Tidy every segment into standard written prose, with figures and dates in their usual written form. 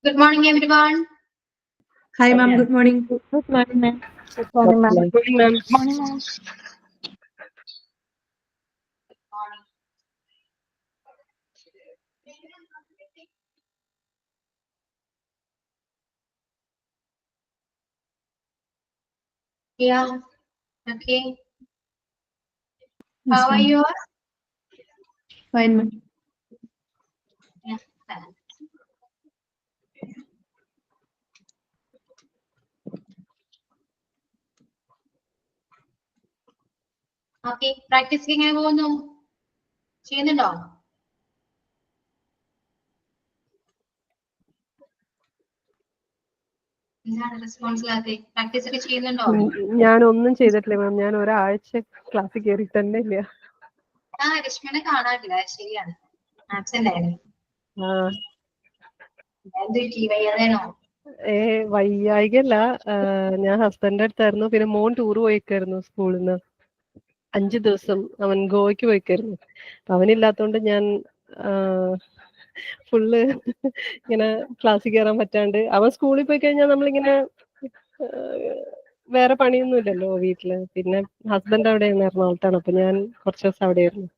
Good morning, everyone. Hi, ma'am. Good morning. Good morning, ma'am. Good morning, ma'am. Good morning, ma'am. Good morning, ma'am. Yeah. Okay. Yes, How are ma'am. you all? Fine, ma'am. Yeah. Okay. Practice എങ്ങനെ പോകുന്നു? ചെയ്യുന്നുണ്ടോ? എന്താണ് response ഇല്ലാതെ? Practice ഒക്കെ ചെയ്യുന്നുണ്ടോ? ഞാൻ ഒന്നും ചെയ്തിട്ടില്ല മാം. ഞാൻ ഒരാഴ്ച ക്ലാസ്സിൽ കയറി തന്നെ ഇല്ല. രശ്മിനെ കാണാനില്ല. ശരിയാണ്. ആബ്സെന്റ് ആയിരുന്നു. വയ്യാതെയാണോ? വയ്യായികല്ല. ഞാൻ ഹസ്ബൻഡിന്റെ അടുത്തായിരുന്നു. പിന്നെ മോൻ ടൂർ പോയിക്കായിരുന്നു സ്കൂളിൽ നിന്ന്. 5 ദിവസം അവൻ ഗോവയ്ക്ക് പോയിക്കായിരുന്നു. അപ്പൊ അവനില്ലാത്തോണ്ട് ഞാൻ ഫുള്ള് ഇങ്ങനെ ക്ലാസ്സിൽ കയറാൻ പറ്റാണ്ട്. അവൻ സ്കൂളിൽ പോയി കഴിഞ്ഞാൽ നമ്മളിങ്ങനെ വേറെ പണിയൊന്നുമില്ലല്ലോ വീട്ടില്. പിന്നെ ഹസ്ബൻഡ് അവിടെയാണ്, എറണാകുളത്താണ്. അപ്പൊ ഞാൻ കുറച്ച് ദിവസം അവിടെയായിരുന്നു.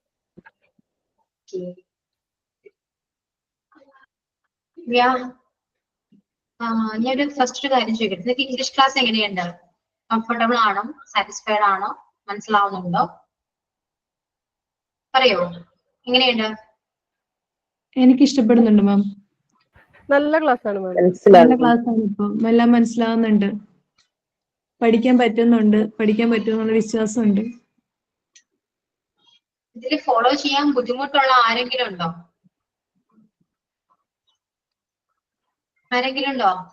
ഞാനൊരു ഫസ്റ്റ് കാര്യം ചോദിക്കട്ടെ. നിങ്ങൾക്ക് ഇംഗ്ലീഷ് ക്ലാസ് എങ്ങനെയുണ്ട്? കംഫർട്ടബിൾ ആണോ? സാറ്റിസ്ഫൈഡ് ആണോ? മനസ്സിലാവുന്നുണ്ടോ? പറയോ, എങ്ങനെയുണ്ട്? എനിക്ക് ഇഷ്ടപ്പെടുന്നുണ്ട് മാം. നല്ല ക്ലാസ് ആണ് മാം. നല്ല ക്ലാസ് ആണ്. ഇപ്പം എല്ലാം മനസ്സിലാവുന്നുണ്ട്, പഠിക്കാൻ പറ്റുമെന്നുള്ള വിശ്വാസമുണ്ട്. ഇതിൽ ഫോളോ ചെയ്യാൻ ബുദ്ധിമുട്ടുള്ള ആരെങ്കിലും ഉണ്ടോ?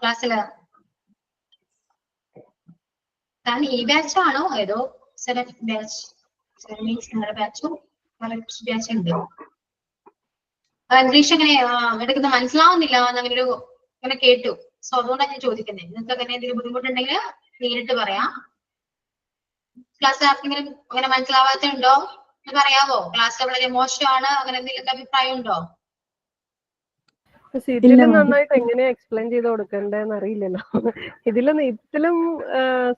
ക്ലാസ്സില്? താൻ ഈ ബാച്ച് ആണോ ഏതോ സെലക്ട് ബാച്ച്? ബാച്ചോ ബാച്ച് ഉണ്ട്. ഇംഗ്ലീഷ് എങ്ങനെ എടുക്കുന്നത് മനസ്സിലാവുന്നില്ല എന്നങ്ങനെ ഇങ്ങനെ കേട്ടു. സോ അതുകൊണ്ടാണ് ഞാൻ ചോദിക്കുന്നത്. നിങ്ങൾക്ക് അങ്ങനെ എന്തെങ്കിലും ബുദ്ധിമുട്ടുണ്ടെങ്കിൽ നേരിട്ട് പറയാം. ക്ലാസ് ആർക്കെങ്കിലും അങ്ങനെ മനസ്സിലാവാത്തുണ്ടോ എന്ന് പറയാവോ? ക്ലാസ് വളരെ മോശമാണ്, അങ്ങനെ എന്തെങ്കിലും അഭിപ്രായം ഉണ്ടോ? ഇതില് നന്നായിട്ട് എങ്ങനെയാ എക്സ്പ്ലെയിൻ ചെയ്ത് കൊടുക്കണ്ടേന്ന് അറിയില്ലല്ലോ. ഇതിലും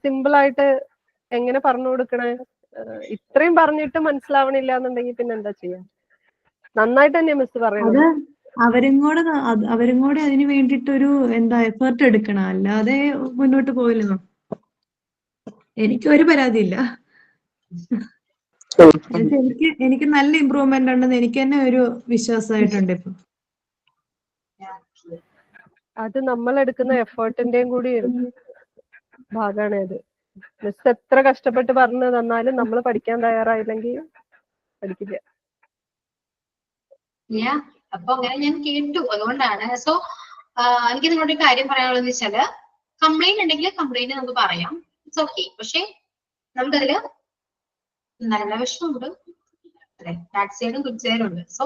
സിമ്പിൾ ആയിട്ട് എങ്ങനെ പറഞ്ഞു കൊടുക്കണേ? ഇത്രയും പറഞ്ഞിട്ട് മനസ്സിലാവണില്ല എന്നുണ്ടെങ്കിൽ പിന്നെ എന്താ ചെയ്യാ? നന്നായിട്ട് തന്നെ മിസ് പറയുന്നത്. അവരും കൂടെ അതിന് വേണ്ടിട്ടൊരു എഫേർട്ട് എടുക്കണം, അല്ലാതെ മുന്നോട്ട് പോവില്ല. എനിക്ക് ഒരു പരാതിയില്ല. എനിക്ക് നല്ല ഇമ്പ്രൂവ്മെന്റ് ഉണ്ടെന്ന് എനിക്ക് തന്നെ ഒരു വിശ്വാസമായിട്ടുണ്ട് ഇപ്പൊ. അത് നമ്മൾ എടുക്കുന്ന എഫേർട്ടിന്റെയും കൂടി ഭാഗമാണ് അത്. മിസ് എത്ര കഷ്ടപ്പെട്ട് പറഞ്ഞു തന്നാലും നമ്മൾ പഠിക്കാൻ തയ്യാറായില്ലെങ്കിൽ പഠിക്കില്ല. അപ്പൊ അങ്ങനെ ഞാൻ കേട്ടു, അതുകൊണ്ടാണ്. സോ എനിക്ക് നിങ്ങളോട് ഒരു കാര്യം പറയാനുള്ളത് വെച്ചാല്, കംപ്ലൈന്റ് ഉണ്ടെങ്കിൽ കംപ്ലൈന്റ് നമുക്ക് പറയാം, ഇറ്റ്സ് ഓക്കെ. പക്ഷെ നമുക്കതില് നല്ല വശമുണ്ട്, ബാഡ് സൈഡും ഗുഡ് സൈഡും ഉണ്ട്. സോ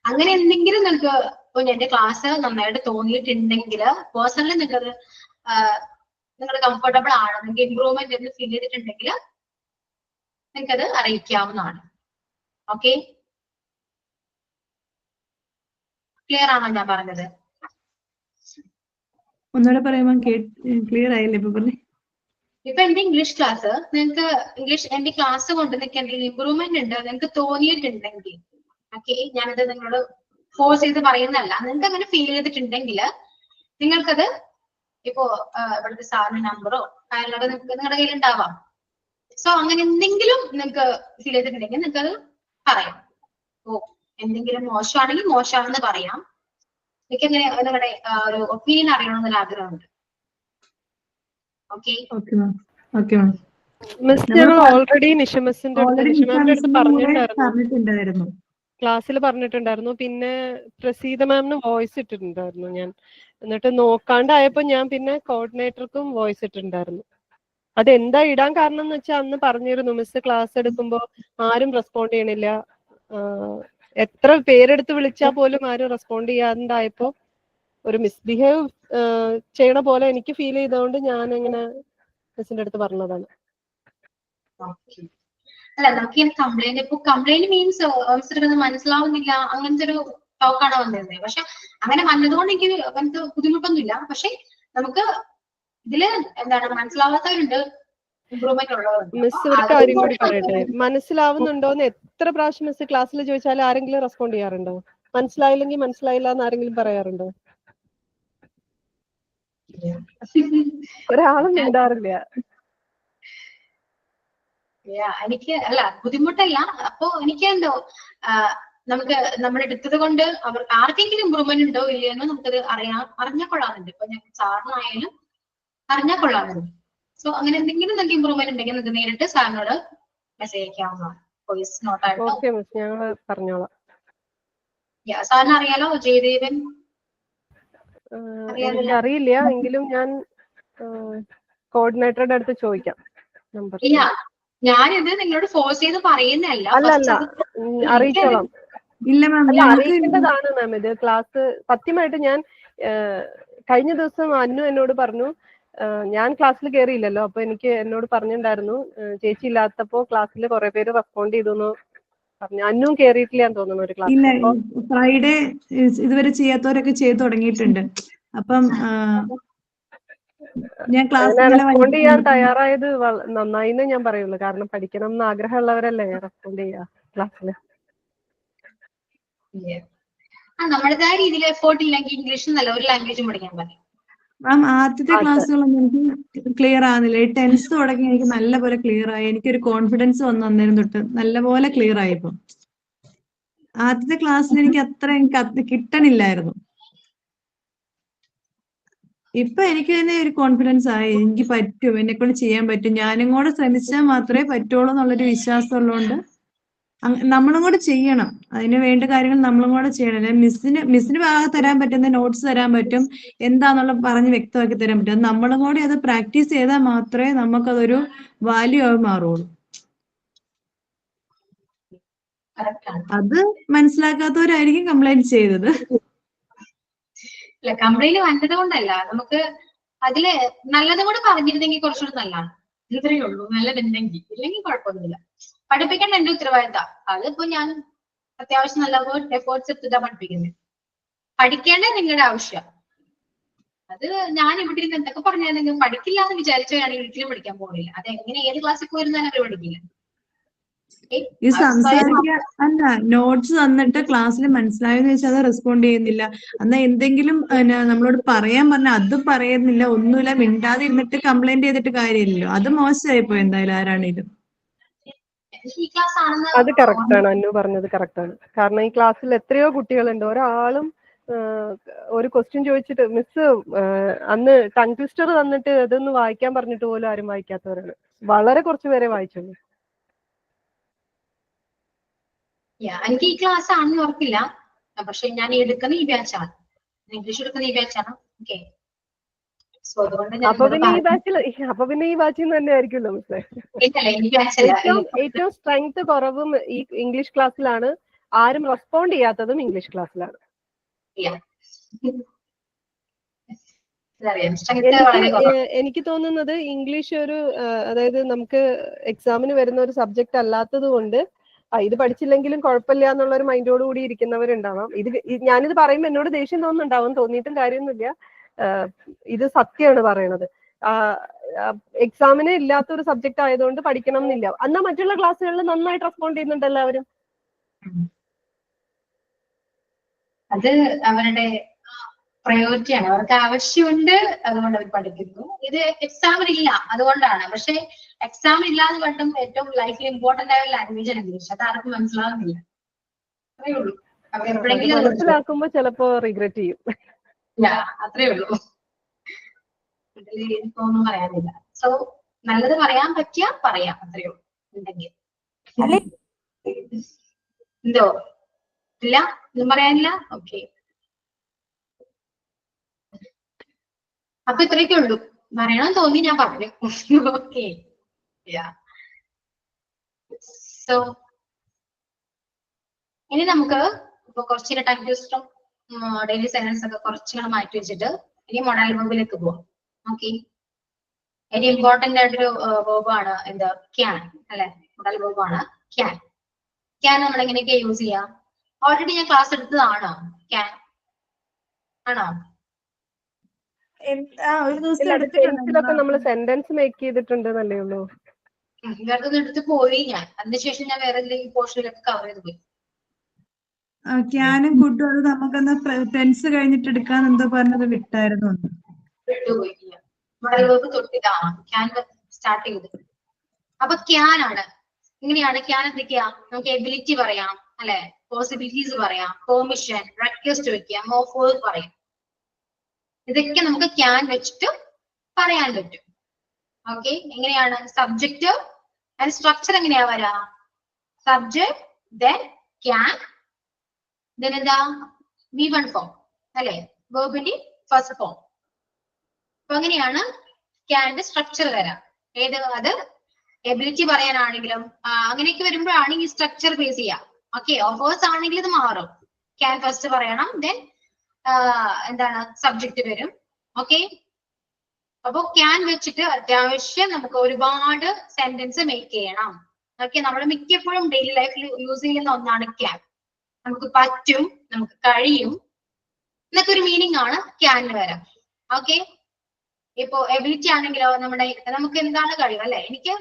അങ്ങനെ എന്തെങ്കിലും നിങ്ങൾക്ക് എന്റെ ക്ലാസ് നന്നായിട്ട് തോന്നിയിട്ടുണ്ടെങ്കിൽ, പേഴ്സണലി നിങ്ങൾക്കത് നിങ്ങൾ കംഫർട്ടബിൾ ആണ്, നിങ്ങൾക്ക് ഇംപ്രൂവ്മെന്റ് എന്ന് ഫീൽ ചെയ്തിട്ടുണ്ടെങ്കിൽ നിങ്ങൾക്കത് അറിയിക്കാവുന്നതാണ്. ഓക്കെ, ക്ലിയർ ആണോ ഞാൻ പറഞ്ഞത്? ഒന്നുകൂടെ പറയുമ്പോൾ ക്ലിയർ ആയില്ലേ ഇപ്പൊ പറഞ്ഞേ? ഇപ്പൊ എന്റെ ഇംഗ്ലീഷ് ക്ലാസ് നിങ്ങൾക്ക് എന്റെ ക്ലാസ് കൊണ്ട് നിങ്ങൾക്ക് എന്തെങ്കിലും ഇമ്പ്രൂവ്മെന്റ് ഉണ്ട് നിങ്ങൾക്ക് തോന്നിയിട്ടുണ്ടെങ്കിൽ, ഓക്കെ, ഞാനത് നിങ്ങളോട് ഫോഴ്സ് ചെയ്ത് പറയുന്നതല്ല, നിങ്ങൾക്ക് അങ്ങനെ ഫീൽ ചെയ്തിട്ടുണ്ടെങ്കിൽ നിങ്ങൾക്കത് ഇപ്പോ ഇവിടുത്തെ സാറിന്റെ നമ്പറോ കാര്യങ്ങളൊക്കെ നിങ്ങളുടെ കയ്യിൽ ഉണ്ടാവാം. സോ അങ്ങനെ എന്തെങ്കിലും നിങ്ങൾക്ക് ഫീൽ ചെയ്തിട്ടുണ്ടെങ്കിൽ നിങ്ങൾക്കത് പറയാം. എന്തെങ്കിലും മോശമാണെങ്കിൽ മോശമാണെന്ന് പറയാം. എനിക്ക് എങ്ങനെ നിങ്ങളുടെ ഒരു ഒപ്പീനിയൻ അറിയണമെന്നൊരു ആഗ്രഹമുണ്ട്. ഓൾറെഡി നിഷമിന്റെ അടുത്ത് പറഞ്ഞിട്ടുണ്ടായിരുന്നു, ക്ലാസ്സിൽ പറഞ്ഞിട്ടുണ്ടായിരുന്നു. പിന്നെ പ്രസീത മാമിന് വോയിസ് ഇട്ടിട്ടുണ്ടായിരുന്നു ഞാൻ. എന്നിട്ട് നോക്കാണ്ടായപ്പോ ഞാൻ പിന്നെ കോർഡിനേറ്റർക്കും വോയിസ് ഇട്ടിട്ടുണ്ടായിരുന്നു. അതെന്താ ഇടാൻ കാരണം എന്ന് വെച്ചാൽ അന്ന് പറഞ്ഞിരുന്നു, മിസ് ക്ലാസ് എടുക്കുമ്പോ ആരും റെസ്പോണ്ട് ചെയ്യണില്ല, എത്ര പേരെടുത്ത് വിളിച്ചാൽ പോലും ആരും റെസ്പോണ്ട് ചെയ്യാണ്ടായപ്പോ ഒരു മിസ്ബിഹേവ് ചെയ്യണ പോലെ എനിക്ക് ഫീൽ ചെയ്തതുകൊണ്ട് ഞാൻ ഇങ്ങനെ മിസ്സിന്റെ അടുത്ത് പറഞ്ഞതാണ്. അല്ല നമുക്ക് ഇങ്ങനെ കംപ്ലൈന്റ്, ഇപ്പൊ കംപ്ലൈന്റ് മീൻസ് മനസ്സിലാവുന്നില്ല അങ്ങനത്തെ ഒരു ടോക്കാണ് വന്നിരുന്നത്. പക്ഷെ അങ്ങനെ വന്നതുകൊണ്ട് എനിക്ക് അങ്ങനത്തെ ബുദ്ധിമുട്ടൊന്നുമില്ല. പക്ഷെ നമുക്ക് ഇതില് എന്താണ് മനസ്സിലാവാത്തവരുണ്ട്, ഇമ്പ്രൂവ്മെന്റ് ഉള്ളവരുണ്ട്. മിസ് ഒരു കാര്യം കൂടി പറയട്ടെ, മനസ്സിലാവുന്നുണ്ടോന്ന് എത്ര പ്രാവശ്യം മിസ് ക്ലാസ്സിൽ ചോദിച്ചാൽ ആരെങ്കിലും റെസ്പോണ്ട് ചെയ്യാറുണ്ടോ? മനസ്സിലായില്ലെങ്കിൽ മനസ്സിലായില്ല എന്ന് ആരെങ്കിലും പറയാറുണ്ടോ? ഒരാളും മിണ്ടാറില്ല. എനിക്ക് അല്ല ബുദ്ധിമുട്ടല്ല. അപ്പൊ എനിക്ക് എന്തോ നമുക്ക് നമ്മൾ എടുത്തത് കൊണ്ട് അവർ ആർക്കെങ്കിലും ഇമ്പ്രൂവ്മെന്റ് ഉണ്ടോ ഇല്ലയെന്ന് നമുക്കത് അറിഞ്ഞാൽ കൊള്ളാറുണ്ട്. ഇപ്പൊ ഞാൻ സാറിനായാലും അറിഞ്ഞാൽ കൊള്ളാറുണ്ട്. സോ അങ്ങനെ എന്തെങ്കിലും നിങ്ങൾക്ക് ഇമ്പ്രൂവ്മെന്റ് ഉണ്ടെങ്കിൽ നിങ്ങൾക്ക് നേരിട്ട് സാറിനോട് മെസ്സേജ് അയക്കാവുന്നതാണ്. വോയിസ് നോട്ടായിട്ട്. ഓക്കെ മിസ്, ഞങ്ങൾ പറഞ്ഞോളാം. സാറിന് അറിയാലോ ജയദേവൻ? എനിക്കറിയില്ല, എങ്കിലും ഞാൻ കോർഡിനേറ്ററുടെ അടുത്ത് ചോദിക്കാം നമ്പർ. ഞാനിത് നിങ്ങളോട് ഫോഴ്സ് ചെയ്ത് പറയുന്നതല്ല. അല്ല, അറിയിച്ചോളാം. ഇല്ല മാം, അറിയിക്കേണ്ടതാണ് മാം. ഇത് ക്ലാസ് സത്യമായിട്ട് ഞാൻ കഴിഞ്ഞ ദിവസം അന്നു എന്നോട് പറഞ്ഞു, ഞാൻ ക്ലാസ്സിൽ കയറിയില്ലല്ലോ, അപ്പൊ എന്നോട് പറഞ്ഞിട്ടുണ്ടായിരുന്നു ചേച്ചി ഇല്ലാത്തപ്പോ ക്ലാസ്സിൽ കുറെ പേര് റെസ്പോണ്ട് ചെയ്തു എന്ന് പറഞ്ഞു. അന്നും കയറിയിട്ടില്ലാന്ന് തോന്നുന്നു ഒരു ക്ലാസ്. ഇല്ല, ഫ്രൈഡേ ഇതുവരെ ചെയ്യാത്തവരൊക്കെ ചെയ്തു തുടങ്ങിയിട്ടുണ്ട്. അപ്പം ഞാൻ റെസ്പോണ്ട് ചെയ്യാൻ തയ്യാറായത് നന്നായിന്ന് ഞാൻ പറയുള്ളൂ. കാരണം പഠിക്കണം എന്ന് ആഗ്രഹമുള്ളവരല്ലേ റെസ്പോണ്ട് ചെയ്യാ ക്ലാസ്സില്. നമ്മുടേതായ രീതിയിൽ എഫോർട്ട് ഇല്ലെങ്കിൽ ഇംഗ്ലീഷ് നല്ല ഒരു ലാംഗ്വേജും പഠിക്കാൻ പറ്റും. മാം ആദ്യത്തെ ക്ലാസ്സുകളൊന്നും എനിക്ക് ക്ലിയർ ആകുന്നില്ല. ഈ 10th തുടങ്ങി എനിക്ക് നല്ലപോലെ ക്ലിയർ ആയി. എനിക്കൊരു കോൺഫിഡൻസ് വന്നു അന്നേരം തൊട്ട് നല്ലപോലെ ക്ലിയർ ആയിപ്പോ. ആദ്യത്തെ ക്ലാസ്സിൽ എനിക്ക് കിട്ടണില്ലായിരുന്നു. ഇപ്പൊ എനിക്ക് തന്നെ ഒരു കോൺഫിഡൻസ് ആയി, എനിക്ക് പറ്റും, എന്നെ കൊണ്ട് ചെയ്യാൻ പറ്റും, ഞാനും കൂടെ ശ്രമിച്ചാൽ മാത്രമേ പറ്റുള്ളൂ എന്നുള്ളൊരു വിശ്വാസം ഉള്ളതുകൊണ്ട് നമ്മളും കൂടെ ചെയ്യണം. അതിന് വേണ്ട കാര്യങ്ങൾ നമ്മളും കൂടെ ചെയ്യണം. മിസ്സിന് ഭാഗത്ത് തരാൻ പറ്റുന്ന നോട്ട്സ് തരാൻ പറ്റും, എന്താന്നുള്ള പറഞ്ഞ് വ്യക്തമാക്കി തരാൻ പറ്റും. അത് നമ്മളും കൂടെ അത് പ്രാക്ടീസ് ചെയ്താൽ മാത്രമേ നമുക്കതൊരു വാല്യൂ ആയി മാറുള്ളൂ. അത് മനസ്സിലാക്കാത്തവരായിരിക്കും കംപ്ലൈന്റ് ചെയ്തത്. അല്ല, കംപ്ലൈന്റ് വന്നത് കൊണ്ടല്ല, നമുക്ക് അതില് നല്ലതും കൂടെ പറഞ്ഞിരുന്നെങ്കിൽ കുറച്ചുകൂടി നല്ലതാണ്. ഇത്രയേ ഉള്ളൂ. നല്ലതുണ്ടെങ്കിൽ, ഇല്ലെങ്കിൽ കുഴപ്പമൊന്നുമില്ല. പഠിപ്പിക്കേണ്ട എന്റെ ഉത്തരവാദിത്തം. അതിപ്പോ ഞാൻ അത്യാവശ്യം നല്ല എഫേർട്സ് എടുത്തിട്ടാ പഠിപ്പിക്കുന്നത്. പഠിക്കേണ്ടത് നിങ്ങളുടെ ആവശ്യം. അത് ഞാൻ ഇവിടെ ഇരുന്ന് എന്തൊക്കെ പറഞ്ഞാൽ നിങ്ങൾ പഠിക്കില്ല എന്ന് വിചാരിച്ചാണെങ്കിൽ ഒരിക്കലും പഠിക്കാൻ പോകില്ല. അത് എങ്ങനെ ഏത് ക്ലാസ്സിൽ പോയിരുന്നാലും അവർ പഠിക്കില്ല. ഈ സംസാരിക്കുക അല്ല, നോട്ട്സ് തന്നിട്ട് ക്ലാസ്സിൽ മനസ്സിലായെന്ന് വെച്ചാൽ അത് റെസ്പോണ്ട് ചെയ്യുന്നില്ല. എന്നാ എന്തെങ്കിലും നമ്മളോട് പറയാൻ പറഞ്ഞാൽ അത് പറയുന്നില്ല, ഒന്നുമില്ല, മിണ്ടാതെ ഇരുന്നിട്ട് കംപ്ലൈന്റ് ചെയ്തിട്ട് കാര്യമില്ലല്ലോ. അത് മോശമായിപ്പോ എന്തായാലും ആരാണേലും. അത് കറക്റ്റാണ്, അന്നു പറഞ്ഞത് കറക്റ്റാണ്. കാരണം ഈ ക്ലാസ്സിൽ എത്രയോ കുട്ടികളുണ്ട്, ഒരാളും ഒരു ക്വസ്റ്റ്യൻ ചോദിച്ചിട്ട് മിസ് അന്ന് ടങ് ട്വിസ്റ്റർ തന്നിട്ട് അതൊന്ന് വായിക്കാൻ പറഞ്ഞിട്ട് പോലും ആരും വായിക്കാത്തവരാണ്. വളരെ കുറച്ച് പേരെ വായിച്ചുള്ളൂ. എനിക്ക് ഈ ക്ലാസ് ആണെന്ന് ഉറപ്പില്ല, പക്ഷെ ഞാൻ എടുക്കുന്ന ഈ ബാച്ചാണ്, ഇംഗ്ലീഷ് എടുക്കുന്ന ഈ ബാച്ചാണ്. ഓക്കെ, അപ്പൊ പിന്നെ ഈ ബാച്ചിൽ തന്നെ ആയിരിക്കുമല്ലോ മിസ്സേ. ഏറ്റവും സ്ട്രെങ്ത് കുറവും ഈ ഇംഗ്ലീഷ് ക്ലാസ്സിലാണ്. ആരും റെസ്പോണ്ട് ചെയ്യാത്തതും ഇംഗ്ലീഷ് ക്ലാസ്സിലാണ്. എനിക്ക് തോന്നുന്നത് ഇംഗ്ലീഷ് ഒരു അതായത് നമുക്ക് എക്സാമിന് വരുന്ന ഒരു സബ്ജക്ട് അല്ലാത്തത് കൊണ്ട് ഇത് പഠിച്ചില്ലെങ്കിലും കുഴപ്പമില്ല എന്നുള്ള ഒരു മൈൻഡോട് കൂടി ഇരിക്കുന്നവരുണ്ടാവാം. ഞാനിത് പറയുമ്പോൾ എന്നോട് ദേഷ്യം തോന്നുന്നുണ്ടാവും, തോന്നിയിട്ടും കാര്യമൊന്നുമില്ല. ഇത് സത്യമാണ് പറയണത്. എക്സാമിന് ഇല്ലാത്തൊരു സബ്ജക്ട് ആയതുകൊണ്ട് പഠിക്കണം എന്നില്ല. എന്നാ മറ്റുള്ള ക്ലാസ്സുകളിൽ നന്നായിട്ട് റെസ്പോണ്ട് ചെയ്യുന്നുണ്ട് എല്ലാവരും. അത് അവരുടെ പ്രയോറിറ്റിയാണ്, അവർക്ക് ആവശ്യമുണ്ട്, അതുകൊണ്ട് അവർ പഠിക്കുന്നു. ഇത് എക്സാമിനില്ല അതുകൊണ്ടാണ്. പക്ഷെ എക്സാം ഇല്ലാതെ കണ്ടും ഏറ്റവും ലൈഫിൽ ഇമ്പോർട്ടന്റ് ആയ ലാംഗ്വേജ് ആണ് ഇംഗ്ലീഷ്. അത് ആർക്കും മനസ്സിലാവുന്നില്ല. അത്രേ ഉള്ളൂ. മനസ്സിലാക്കുമ്പോ ചിലപ്പോ റിഗ്രറ്റ് ചെയ്യും. അത്രേ ഉള്ളൂ. ഇതിൽ എനിക്കൊന്നും പറയാനില്ല. സോ നല്ലത് പറയാൻ പറ്റിയാ പറയാം, അത്രേ ഉള്ളൂ. ഉണ്ടെങ്കിൽ എന്തോ ഇല്ല, ഒന്നും പറയാനില്ല. ഓക്കെ, അപ്പൊ ഇത്രയൊക്കെ ഉള്ളൂ. പറയണമെന്ന് തോന്നി ഞാൻ പറഞ്ഞു. ഓക്കെ, സോ ഇനി നമുക്ക് ഇപ്പൊ കുറച്ചിങ്ങനെ ടൈം ട്വിസ്റ്ററും ഡെയിലി സെന്റൻസ് ഒക്കെ കുറച്ചിങ്ങനെ മാറ്റി വെച്ചിട്ട് ഇനി മോഡൽ വെർബിലേക്ക് പോവാം. ഓക്കെ, ഏറ്റവും ഇമ്പോർട്ടന്റ് ആയിട്ടൊരു വേർബാണ് എന്ത്, ക്യാൻ അല്ലെ. മോഡൽ verb ആണ് can. Can നമ്മൾ എങ്ങനെയൊക്കെ യൂസ് ചെയ്യാം? ഓൾറെഡി ഞാൻ ക്ലാസ് എടുത്തതാണോ can? ആണോ? ഒരു ദിവസം ഇല്ല, അത് എടുത്തിട്ടുണ്ട്. ടെൻസിലൊക്കെ നമ്മൾ സെന്റൻസ് മേക്ക് ചെയ്തിട്ടുണ്ടെന്നല്ലേ ഉള്ളൂ. ഇവരുടെ എടുത്ത് പോയി ഞാൻ. അതിനുശേഷം ഞാൻ വേറെ ഏതെങ്കിലും പോർഷനിലൊക്കെ കവർ ചെയ്ത് പോയി. ക്യാനും കുട്ടും അത് നമുക്കൊന്ന് ടെൻസ് കഴിഞ്ഞിട്ട് എടുക്കാൻ എന്തോ പറഞ്ഞത് വിട്ടായിരുന്നു. വിട്ടുപോയി. മോഡൽ verb തൊട്ടിട്ടാണ് can സ്റ്റാർട്ട് ചെയ്തത്. അപ്പൊ can ആണ്. ഇങ്ങനെയാണ് can എന്തൊക്കെയാ? നമുക്ക് എബിലിറ്റി പറയാം അല്ലെ, പോസിബിലിറ്റീസ് പറയാം, പെർമിഷൻ, റിക്വസ്റ്റ് വെക്കാം, ഓഫേഴ്സ് പറയാം. ഇതൊക്കെ നമുക്ക് can വെച്ചിട്ട് പറയാൻ പറ്റും. ഓക്കെ, എങ്ങനെയാണ്? സബ്ജക്റ്റ് ആൻഡ് സ്ട്രക്ചർ എങ്ങനെയാ വരാ? സബ്ജക്ട്, then can, then എന്താ? V1 ഫോം അല്ലെ, വെർബിന്റെ ഫസ്റ്റ് ഫോം. അപ്പൊ അങ്ങനെയാണ് ക്യാന്റെ സ്ട്രക്ചർ വരാം. ഏത്? അത് എബിലിറ്റി പറയാനാണെങ്കിലും അങ്ങനെയൊക്കെ വരുമ്പോഴാണ് ഈ സ്ട്രക്ചർ ബേസ് ചെയ്യാം. ഓക്കെ, ഓഫേഴ്സ് ആണെങ്കിൽ ഇത് മാറും. ക്യാൻ ഫസ്റ്റ് പറയണം, ദെൻ എന്താണ് സബ്ജക്ട് വരും. ഓക്കെ, അപ്പൊ ക്യാൻ വെച്ചിട്ട് അത്യാവശ്യം നമുക്ക് ഒരുപാട് സെന്റൻസ് മേക്ക് ചെയ്യണം. ഓക്കെ, നമ്മൾ മിക്കപ്പോഴും ഡെയിലി ലൈഫിൽ യൂസ് ചെയ്യുന്ന ഒന്നാണ് ക്യാൻ. നമുക്ക് പറ്റും, നമുക്ക് കഴിയും എന്നൊക്കെ ഒരു മീനിങ് ആണ് ക്യാനിന് വരാം. ഓക്കെ, ഇപ്പോ എബിലിറ്റി ആണെങ്കിലോ നമുക്ക് എന്താണ് കഴിവ് അല്ലെ? എനിക്ക്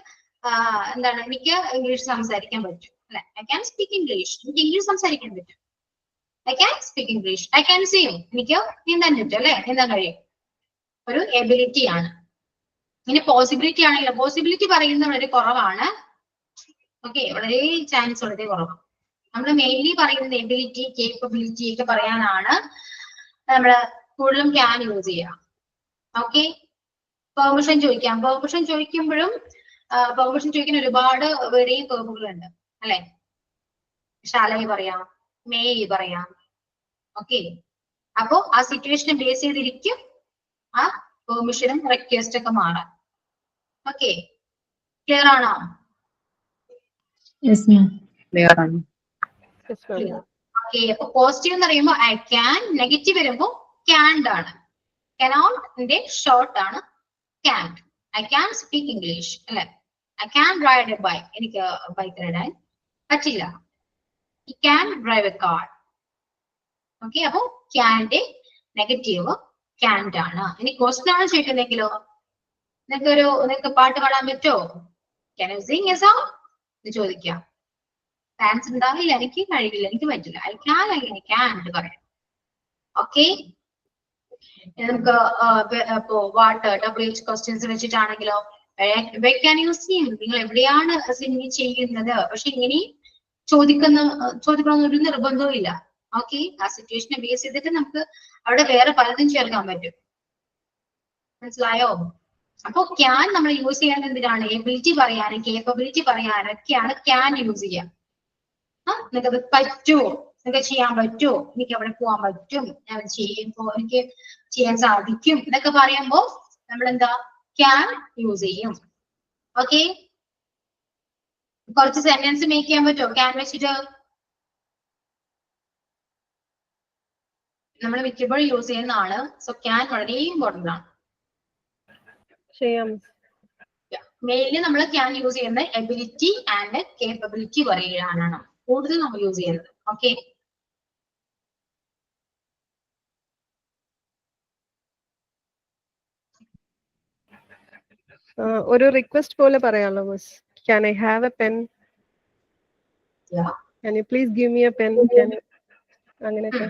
എന്താണ്, എനിക്ക് ഇംഗ്ലീഷ് സംസാരിക്കാൻ പറ്റും അല്ലെ, ഐ ക്യാൻ സ്പീക്ക് ഇംഗ്ലീഷ്. എനിക്ക് ഇംഗ്ലീഷ് സംസാരിക്കാൻ പറ്റും, I can speak English. I can swim, എനിക്ക് നീന്താൻ പറ്റും അല്ലെ, നീന്താൻ കഴിയും. ഒരു എബിലിറ്റി ആണ്. ഇനി പോസിബിലിറ്റി ആണെങ്കിലോ, പോസിബിലിറ്റി പറയുന്നത് വളരെ കുറവാണ്. ഓക്കെ, വളരെ ചാൻസ് വളരെ കുറവാണ്. നമ്മൾ മെയിൻലി പറയുന്നത് എബിലിറ്റി, കേപ്പബിലിറ്റി ഒക്കെ പറയാനാണ് നമ്മള് കൂടുതലും ക്യാൻ യൂസ് ചെയ്യാം. ഓക്കെ, പെർമിഷൻ ചോദിക്കാം. പെർമിഷൻ ചോദിക്കുമ്പോഴും പെർമിഷൻ ചോദിക്കുന്ന ഒരുപാട് വേറെയും വേർബുകളുണ്ട് അല്ലെ. ഷാലൈ പറയാം, മേയ് പറയാം. ഓക്കെ, അപ്പോ ആ സിറ്റുവേഷനെ ബേസ് ചെയ്തിരിക്കും ആ പെർമിഷനും റിക്വസ്റ്റ് ഒക്കെ മാറാം. ഓക്കെ, ക്ലിയർ ആണോ? ക്ലിയർ ആണ്. ഓക്കെ, അപ്പൊ പോസിറ്റീവ് എന്ന് പറയുമ്പോൾ ഐ ക്യാൻ, നെഗറ്റീവ് വരുമ്പോൾ ക്യാൻഡ് ആണ്. കനോട്ടിന്റെ ഷോർട്ട് ആണ് can. I can speak English അല്ലെ, I can ride a bike, എനിക്ക് ബൈക്ക് റൈഡാൻ പറ്റില്ല. I can drive a car. Okay, അപ്പൊ ക്യാന്റെ നെഗറ്റീവ് ക്യാൻഡ് ആണ്. ഇനി ക്വസ്റ്റ്യൻ ആണ് ചോദിക്കുന്നെങ്കിലോ, നിങ്ങൾക്ക് പാട്ട് പാടാൻ പറ്റുമോ? Can you sing a song എന്ന് ചോദിക്കാം. ആൻസർ ഉണ്ടാവില്ല, എനിക്ക് കഴിയില്ല, എനിക്ക് പറ്റില്ല. ഐ ക്യാൻ, അങ്ങനെ ക്യാൻ പറയാം. ഓക്കെ, നമുക്ക് ഇപ്പോ വാട്ട് WH ക്വസ്റ്റ്യൻസ് വെച്ചിട്ടാണെങ്കിലോ, ക്യാൻ യു സ്വിം, നിങ്ങൾ എവിടെയാണ് സ്വിമ്മിങ് ചെയ്യുന്നത്? പക്ഷെ ഇങ്ങനെ ചോദിക്കണമെന്ന് ഒരു നിർബന്ധവും ഇല്ല. ഓക്കെ, ആ സിറ്റുവേഷനെ ബേസ് ചെയ്തിട്ട് നമുക്ക് അവിടെ വേറെ പലതും ചേർക്കാൻ പറ്റും. മനസ്സിലായോ? അപ്പൊ ക്യാൻ നമ്മൾ യൂസ് ചെയ്യാൻ എന്തിനാണ്? എബിലിറ്റി പറയാനും കേപ്പബിലിറ്റി പറയാനും ഒക്കെയാണ് ക്യാൻ യൂസ് ചെയ്യാം. നിങ്ങൾക്കത് പറ്റുമോ, നിങ്ങൾക്ക് ചെയ്യാൻ പറ്റുമോ, എനിക്ക് അവിടെ പോകാൻ പറ്റും, ഞാൻ ചെയ്യുമ്പോ എനിക്ക് ചെയ്യാൻ സാധിക്കും എന്നൊക്കെ പറയുമ്പോ നമ്മൾ എന്താ ക്യാൻ യൂസ് ചെയ്യും. ഓക്കെ, കുറച്ച് സെന്റൻസ് മേക്ക് ചെയ്യാൻ പറ്റുമോ ക്യാൻ വെച്ചിട്ട്? നമ്മൾ മിക്കപ്പോഴും യൂസ് ചെയ്യുന്നതാണ്. സോ ക്യാൻ വളരെ ഇമ്പോർട്ടന്റ് ആണ്. മെയിൻലി നമ്മൾ ക്യാൻ യൂസ് ചെയ്യുന്നത് എബിലിറ്റി ആൻഡ് കേപ്പബിലിറ്റി പറയാനാണ് കൂടുതൽ നമ്മൾ യൂസ് ചെയ്യുന്നത്. ഓക്കെ, ഒരു റിക്വസ്റ്റ് പോലെ പറയാലോ miss. Can I have A pen? Can you please give me A pen? അങ്ങനെയൊക്കെ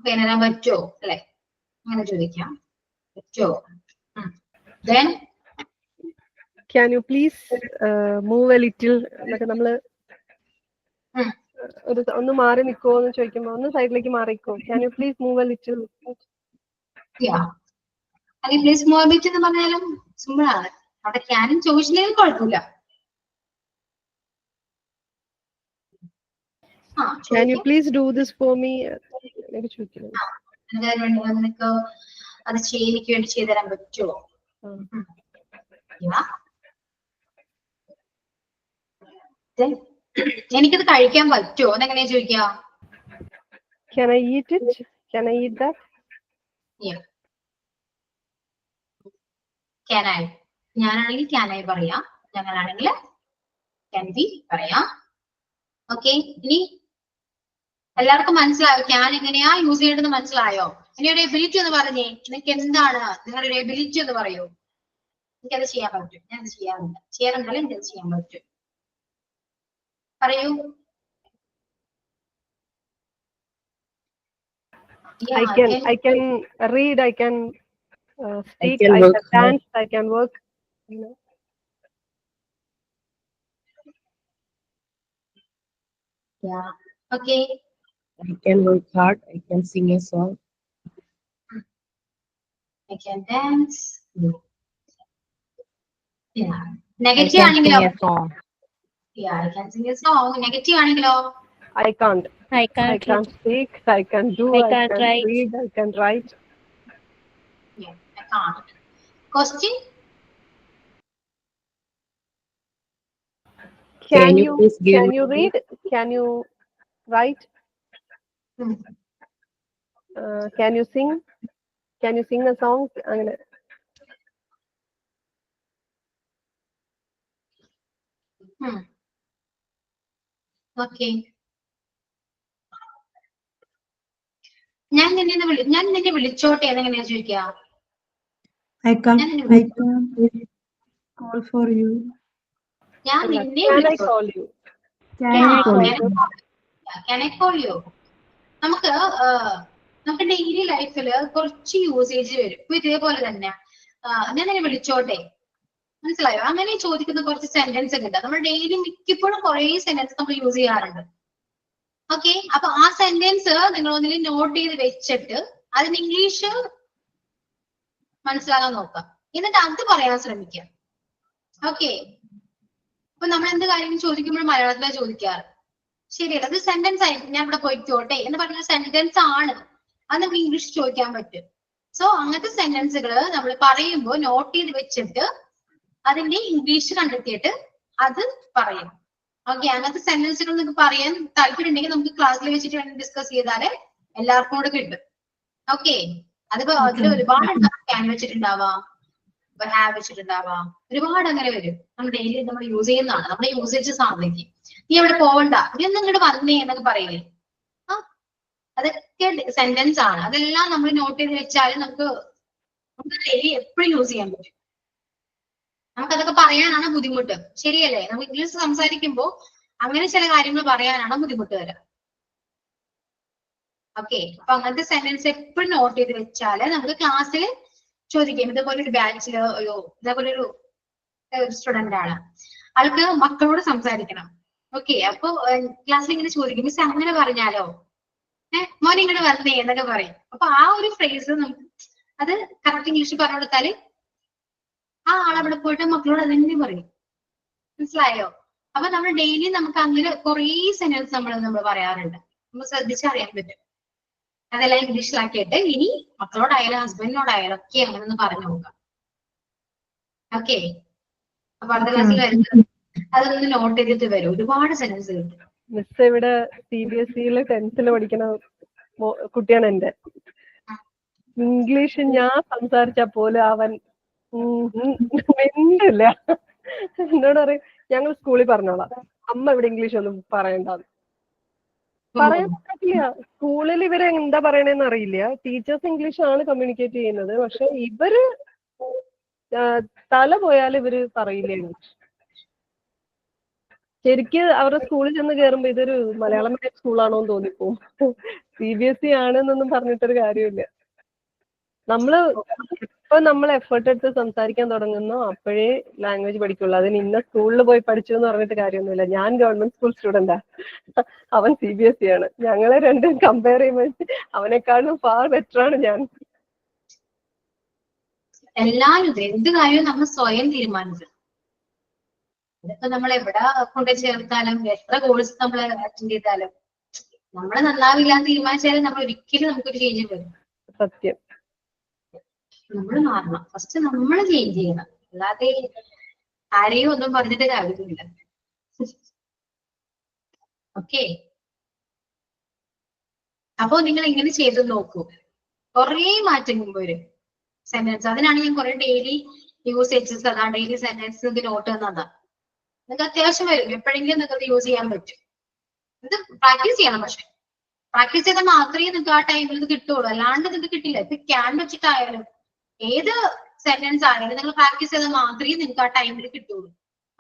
പെൻ തരാൻ പറ്റുമോ അല്ലെ, അങ്ങനെ ചോദിക്കാം. പറ്റുമോ? Then can you please move a little എന്നൊക്കെ നമ്മള് ഒന്ന് മാറി നിൽക്കുമോ എന്ന് ചോദിക്കുമ്പോ ഒന്ന് സൈഡിലേക്ക് Marico. can you please move a little? അല്ലെങ്കിൽ പ്ലീസ് മൂവ് ബിറ്റ് എന്ന് പറഞ്ഞാലും സിമ്പിൾ ആണ്. അവിടെ ക്യാനും ചോദിച്ചില്ലെങ്കിൽ കുഴപ്പമില്ല. can you please do this for me? നിനക്ക് അത് എനിക്ക് വേണ്ടി ചെയ്തു തരാൻ പറ്റുമോ? എനിക്കത് കഴിക്കാൻ പറ്റുമോ എന്നെങ്ങനെയാ ചോദിക്കുക? Can I eat it? Can I eat that? Yeah. Can I? ഞാനാണെങ്കിൽ can I പറയാം, ഞങ്ങളാണെങ്കിൽ can be പറയാം. ഓക്കെ, ഇനി എല്ലാവർക്കും മനസ്സിലായോ ക്യാൻ എങ്ങനെയാ യൂസ് ചെയ്യേണ്ടത്? മനസ്സിലായോ? ഇനി ഒരു എബിലിറ്റി എന്ന് പറഞ്ഞേ, നിങ്ങൾക്ക് എന്താണ് നിങ്ങളുടെ ഒരു എബിലിറ്റി എന്ന് പറയൂ. എനിക്കത് ചെയ്യാൻ പറ്റും, ഞാൻ അത് ചെയ്യാറുണ്ടല്ലോ, എനിക്കത് ചെയ്യാൻ പറ്റും, പറയൂ. I can read, I can speak, I can dance, I can work, you know. Yeah, okay. I can work hard, I can sing a song. I can dance. Yeah. Negative ആണെങ്കിലോ? Yeah, I can sing a song. Negative ആണെങ്കിലോ? I can't speak, I can do, I can write. read, I can write. Yeah, I can't. Question? Can you please give Can me- you read? Can you write? Can you sing? Can you sing a song? അങ്ങനെ. Okay. ഞാൻ നിന്നെ വിളിച്ചോട്ടെ എന്നെങ്ങനെയാ ചോദിക്കുക? I can call for you. ഞാൻ നിന്നെ Can I call you? Can I call you? Can I call you? നമുക്ക് daily ലൈഫിൽ കുറച്ച് usage വരും. ഇപ്പൊ ഇതേപോലെ തന്നെ ഞാൻ നിന്നെ വിളിച്ചോട്ടെ, മനസ്സിലായോ? അങ്ങനെ ചോദിക്കുന്ന കുറച്ച് സെന്റൻസ് ഉണ്ട്. നമ്മൾ ഡെയിലി മിക്കപ്പോഴും കുറെ സെന്റൻസ് നമ്മൾ യൂസ് ചെയ്യാറുണ്ട്. ഓക്കെ, അപ്പൊ ആ സെന്റൻസ് നിങ്ങൾ ഒന്നിൽ നോട്ട് ചെയ്ത് വെച്ചിട്ട് അതിന് ഇംഗ്ലീഷ് മനസ്സിലാകാൻ നോക്കാം, എന്നിട്ട് അത് പറയാൻ ശ്രമിക്കാം. ഓക്കെ, അപ്പൊ നമ്മൾ എന്ത് കാര്യങ്ങൾ ചോദിക്കുമ്പോഴും മലയാളത്തിലാണ് ചോദിക്കാറ്. ശരിയല്ല, അത് സെന്റൻസ് ആയിരിക്കും. ഞാൻ ഇവിടെ പോയിക്കോട്ടെ എന്ന് പറഞ്ഞ സെന്റൻസ് ആണ്, അത് നമുക്ക് ഇംഗ്ലീഷ് ചോദിക്കാൻ പറ്റും. സോ അങ്ങനത്തെ സെന്റൻസുകൾ നമ്മൾ പറയുമ്പോൾ നോട്ട് ചെയ്ത് വെച്ചിട്ട് അതിന്റെ ഇംഗ്ലീഷ് കണ്ടെത്തിയിട്ട് അത് പറയും. ഓക്കെ, അങ്ങനത്തെ സെന്റൻസുകൾ നിങ്ങൾക്ക് പറയാൻ താല്പര്യം ഉണ്ടെങ്കിൽ നമുക്ക് ക്ലാസ്സിൽ വെച്ചിട്ട് വേണം ഡിസ്കസ് ചെയ്താലേ എല്ലാവർക്കും കൂടെ കിട്ടും. ഓക്കെ, അതിപ്പോ അതിൽ ഒരുപാട് ക്യാൻ വെച്ചിട്ടുണ്ടാവാം, ഹാവ് വെച്ചിട്ടുണ്ടാവാം, ഒരുപാട് അങ്ങനെ വരും. നമ്മൾ ഡെയിലി നമ്മൾ യൂസ് ചെയ്യുന്നതാണ്, നമ്മുടെ യൂസേജ് സാധിക്കും. നീ അവിടെ പോവണ്ട, നീ ഒന്ന് ഇങ്ങോട്ട് വന്നേ എന്നൊക്കെ പറയില്ലേ, അതൊക്കെ സെന്റൻസ് ആണ്. അതെല്ലാം നമ്മൾ നോട്ട് ചെയ്ത് വെച്ചാൽ നമുക്ക് ഡെയിലി എപ്പോഴും യൂസ് ചെയ്യാൻ പറ്റും. നമുക്കതൊക്കെ പറയാനാണ് ബുദ്ധിമുട്ട്, ശരിയല്ലേ? നമുക്ക് ഇംഗ്ലീഷ് സംസാരിക്കുമ്പോൾ അങ്ങനെ ചില കാര്യങ്ങൾ പറയാനാണ് ബുദ്ധിമുട്ട് വരാം. ഓക്കെ, അപ്പൊ അങ്ങനത്തെ സെന്റൻസ് എപ്പോഴും നോട്ട് ചെയ്ത് വെച്ചാല് നമുക്ക് ക്ലാസ്സിൽ ചോദിക്കാം. ഇതേപോലെ ഒരു ബാച്ചില് ഇതേപോലെ ഒരു സ്റ്റുഡന്റ് ആണ്, ആൾക്ക് മക്കളോട് സംസാരിക്കണം. ഓക്കെ, അപ്പൊ ക്ലാസ്സിൽ ഇങ്ങനെ ചോദിക്കും, മിസ് അങ്ങനെ പറഞ്ഞാലോ, മോനെ ഇങ്ങോട്ട് വന്നേ എന്നൊക്കെ പറയും. അപ്പൊ ആ ഒരു ഫ്രേസ് നമുക്ക് അത് കറക്റ്റ് ഇംഗ്ലീഷിൽ പറഞ്ഞു കൊടുത്താല് ആ ആളവിടെ പോയിട്ട് മക്കളോട് അതെന്നെ പറയും. മനസ്സിലായോ? അപ്പൊ നമ്മൾ ഡെയിലി നമുക്ക് അങ്ങനെ കുറേ സെന്റൻസ് നമ്മൾ പറയാറുണ്ട്, നമ്മൾ ശ്രദ്ധിച്ചറിയാൻ പറ്റും. അതെല്ലാം ഇംഗ്ലീഷിലാക്കിയിട്ട് ഇനി മക്കളോടായാലും ഹസ്ബൻഡിനോടായാലും ഒക്കെ അങ്ങനെ ഒന്ന് പറഞ്ഞു നോക്കാം. ഓക്കെ, അപ്പൊ അടുത്ത ക്ലാസ്സിൽ വരുന്നത് അതൊന്ന് നോട്ട് ചെയ്തിട്ട് വരും, ഒരുപാട് സെന്റൻസ് കിട്ടും. മിസ് ഇവിടെ CBSE 10th പഠിക്കുന്ന കുട്ടിയാണ് എന്റെ. ഇംഗ്ലീഷ് ഞാൻ സംസാരിച്ച പോലെ അവൻ മിണ്ടില്ല. എന്നോട് പറയും, ഞങ്ങൾ സ്കൂളിൽ പറഞ്ഞോളാം, അമ്മ ഇവിടെ ഇംഗ്ലീഷ് ഒന്നും പറയണ്ടെന്ന്. പറയാൻ പറ്റില്ല, സ്കൂളിൽ ഇവര് എന്താ പറയണേന്ന് അറിയില്ല. ടീച്ചേഴ്സ് ഇംഗ്ലീഷ് ആണ് കമ്മ്യൂണിക്കേറ്റ് ചെയ്യുന്നത്, പക്ഷെ ഇവര് തല പോയാൽ ഇവര് പറയില്ല ഇംഗ്ലീഷ്. ശരിക്ക് അവരുടെ സ്കൂളിൽ ചെന്ന് കയറുമ്പോ ഇതൊരു മലയാളം മീഡിയം സ്കൂളാണോ എന്ന് തോന്നിപ്പോവും. CBSE ആണെന്നൊന്നും പറഞ്ഞിട്ടൊരു കാര്യമില്ല. നമ്മൾ എഫേർട്ട് എടുത്ത് സംസാരിക്കാൻ തുടങ്ങുന്നു, അപ്പോഴേ ലാംഗ്വേജ് പഠിക്കുള്ളൂ. അതിന് ഇന്ന സ്കൂളിൽ പോയി പഠിച്ചു എന്ന് പറഞ്ഞിട്ട് കാര്യമൊന്നുമില്ല. ഞാൻ ഗവൺമെന്റ് സ്കൂൾ സ്റ്റുഡന്റാ, അവൻ CBSE ആണ്. ഞങ്ങളെ രണ്ടും കമ്പയർ ചെയ്യുമ്പോൾ അവനെക്കാളും ഫാർ ബെറ്റർ ആണ് ഞാൻ. എല്ലാവരും എന്ത് കാര്യവും നമ്മൾ സ്വയം തീരുമാനിക്കണം. ഇതൊക്കെ നമ്മൾ എവിടെ കൊണ്ട് ചേർത്താലും എത്ര കോഴ്സ് നമ്മൾ അറ്റൻഡ് ചെയ്താലും നമ്മൾ നന്നാവില്ല എന്ന് തീരുമാനിച്ചാലും നമ്മൾ ഒരിക്കലും നമുക്കൊരു ചേഞ്ച് വരും. സത്യം, നമ്മൾ മാറണം, ഫസ്റ്റ് നമ്മൾ ചേഞ്ച് ചെയ്യണം, അല്ലാതെ ആരെയും ഒന്നും പറഞ്ഞിട്ട് കാര്യമില്ല. ഓക്കെ, അപ്പോ നിങ്ങൾ ഇങ്ങനെ ചെയ്ത് നോക്കൂ, കുറെ മാറ്റങ്ങൾ വരും സെന്റൻസ്. അതിനാണ് ഞാൻ കുറെ daily usages daily sentence note തന്നതാ. നിങ്ങൾക്ക് അത്യാവശ്യം വരും, എപ്പോഴെങ്കിലും നിങ്ങൾക്ക് യൂസ് ചെയ്യാൻ പറ്റും. ഇത് പ്രാക്ടീസ് ചെയ്യണം. പക്ഷെ പ്രാക്ടീസ് ചെയ്താൽ മാത്രമേ നിങ്ങൾക്ക് ആ ടൈമിൽ ഇത് കിട്ടുള്ളൂ, അല്ലാണ്ട് നിങ്ങൾക്ക് കിട്ടില്ല. ഇപ്പൊ ക്യാൻ വെച്ചിട്ടായാലും ഏത് സെന്റൻസ് ആണെങ്കിലും നിങ്ങൾ പ്രാക്ടീസ് ചെയ്താൽ മാത്രമേ നിങ്ങൾക്ക് ആ ടൈമിൽ കിട്ടുള്ളൂ.